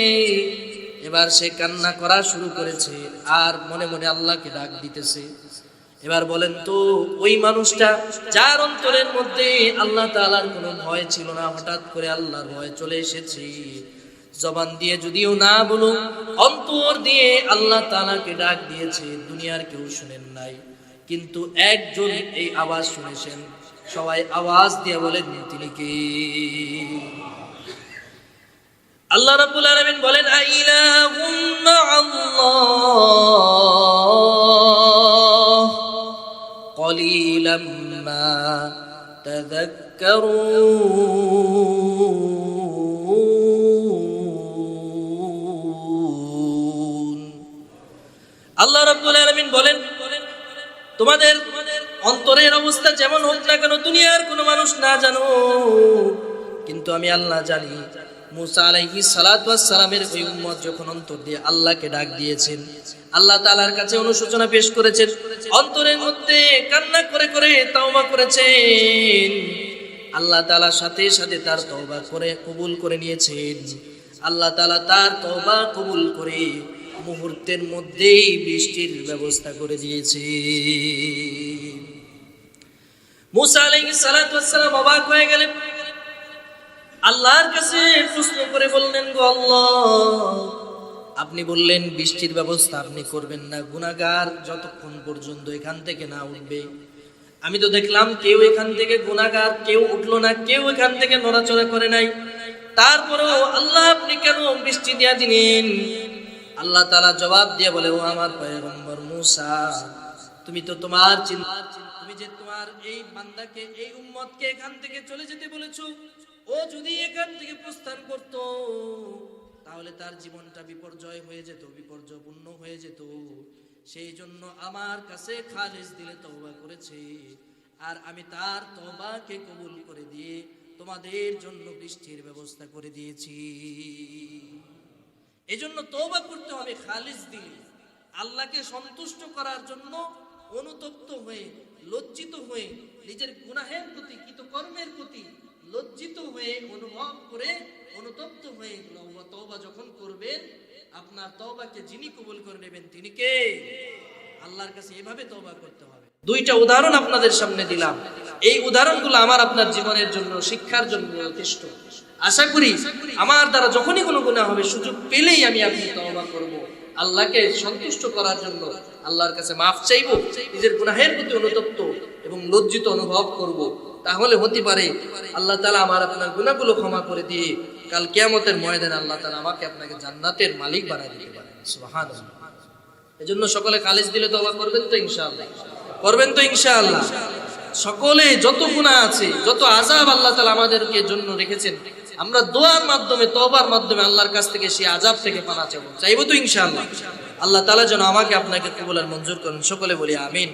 এবার সে কান্না করা শুরু করেছে আর মনে মনে আল্লাহকে ডাক দিতেছে। এবার বলেন তো ওই মানুষটা যার অন্তরের মধ্যে আল্লাহ তাআলার কোনো ভয় ছিল না, হঠাৎ করে আল্লাহর ভয় চলে এসেছে, জবান দিয়ে যদিও না বলো, অন্তর দিয়ে আল্লাহ তাআলাকে ডাক দিয়েছে, দুনিয়ার কেউ শুনেন নাই, কিন্তু একজন এই আওয়াজ শুনেছেন, সবাই আওয়াজ দিয়ে বলেন তিনি কে? আল্লাহ রাব্বুল আলামিন বলেন, আইলাহুম মাআল্লাহ কলিলাম মা তাযাক্কারুন। আল্লাহ রাব্বুল আলামিন বলেন, তোমাদের অন্তরের অবস্থা যেমন হোক না কেন, দুনিয়ার কোনো মানুষ না জানো, কিন্তু আমি আল্লাহ জানি। মুসা আলাইহিস সালাতু ওয়াস সালামের ওই উম্মত যখন অন্তর দিয়ে আল্লাহকে ডাক দিয়েছেন, আল্লাহ তাআলার কাছে অনুশোচনা পেশ করেছেন, অন্তরের মধ্যে কান্না করে করে তওবা করেছেন, আল্লাহ তাআলা সাথে সাথে তার তওবা করে কবুল করে নিয়েছেন। আল্লাহ তাআলা তার তওবা কবুল করে মুহূর্তের মধ্যেই বৃষ্টির ব্যবস্থা করে দিয়েছে। মুসা আলাইহিস সালাতু ওয়াস সালাম অবাক হয়ে গেলেন, আল্লাহর কাছে প্রশ্ন করে বললেন, গো আল্লাহ, আপনি বললেন বৃষ্টির ব্যবস্থা আপনি করবেন না, গুনাহগার যতক্ষণ পর্যন্ত এখান থেকে না উঠবে। আমি তো দেখলাম কেউ এখান থেকে, গুনাহগার কেউ উঠলো না, কেউ এখান থেকে নড়াচড়া করে নাই, তারপরেও আল্লাহ আপনি কেন বৃষ্টি দিয়া দিলেন? আল্লাহ তাআলা জবাব দিয়ে বলে, ও আমার পয়গম্বর মুসা, তুমি তো তোমার তুমি যে তোমার এই বান্দাকে, এই উম্মতকে এখান থেকে চলে যেতে বলেছো, ও যদি এখান থেকে প্রস্থান করত তাহলে তার জীবনটা বিপর্যয় হয়ে যেত, বিপর্যয়পূর্ণ হয়ে যেত। সেই জন্য আমার কাছে খালিস দিলে তওবা করেছে, আর আমি তার তওবাকে কবুল করে দিয়ে তোমাদের জন্য বৃষ্টির ব্যবস্থা করে দিয়েছি। এজন্য তওবা করতে হবে খালিস দিলে, আল্লাহকে সন্তুষ্ট করার জন্য অনুতপ্ত হয়ে, লজ্জিত হয়ে, নিজের গুনাহের প্রতি, কৃতকর্মের প্রতি লজ্জিত হয়ে, অনুভব করে, অনুতপ্ত হয়ে তওবা যখন করবেন, আপনার তওবাকে যিনি কবুল করে নেবেন তিনি কে? আল্লাহর কাছে এভাবে তওবা করতে হবে। দুইটা উদাহরণ আপনাদের সামনে দিলাম, এই উদাহরণগুলো আমার আপনার জীবনের জন্য, শিক্ষার জন্য যথেষ্ট। আশা করি আমার দ্বারা যখনই কোনো গুনাহ হবে, সুযোগ পেলেই আমি আপনি তওবা করব, আল্লাহকে সন্তুষ্ট করার জন্য আল্লাহর কাছে মাফ চাইব, নিজের গুনাহের প্রতি অনুতপ্ত এবং লজ্জিত অনুভব করব। তাহলে হতে পারে আল্লাহ তাআলা আমার আপনার গুনাহগুলো ক্ষমা করে দিয়ে কাল কিয়ামতের ময়দানে আল্লাহ তাআলা আমাকে আপনাকে জান্নাতের মালিক বানায় দিতে পারেন। সুবহানাল্লাহ। এজন্য সকলে খালিস দিলে তওবা করবেন তো ইনশাআল্লাহ? করবেন তো ইনশাআল্লাহ? সকলে যত গুনাহ আছে, যত আযাব আল্লাহ তাআলা আমাদেরকে জন্য রেখেছেন, আমরা দোয়ার মাধ্যমে, তওবার মাধ্যমে আল্লাহর কাছ থেকে সেই আযাব থেকে পানা চাইবো তো ইনশাআল্লাহ। আল্লাহ তাআলা যেন আমাকে আপনাকে কবুল আর মঞ্জুর করেন। সকলে বলি আমিন।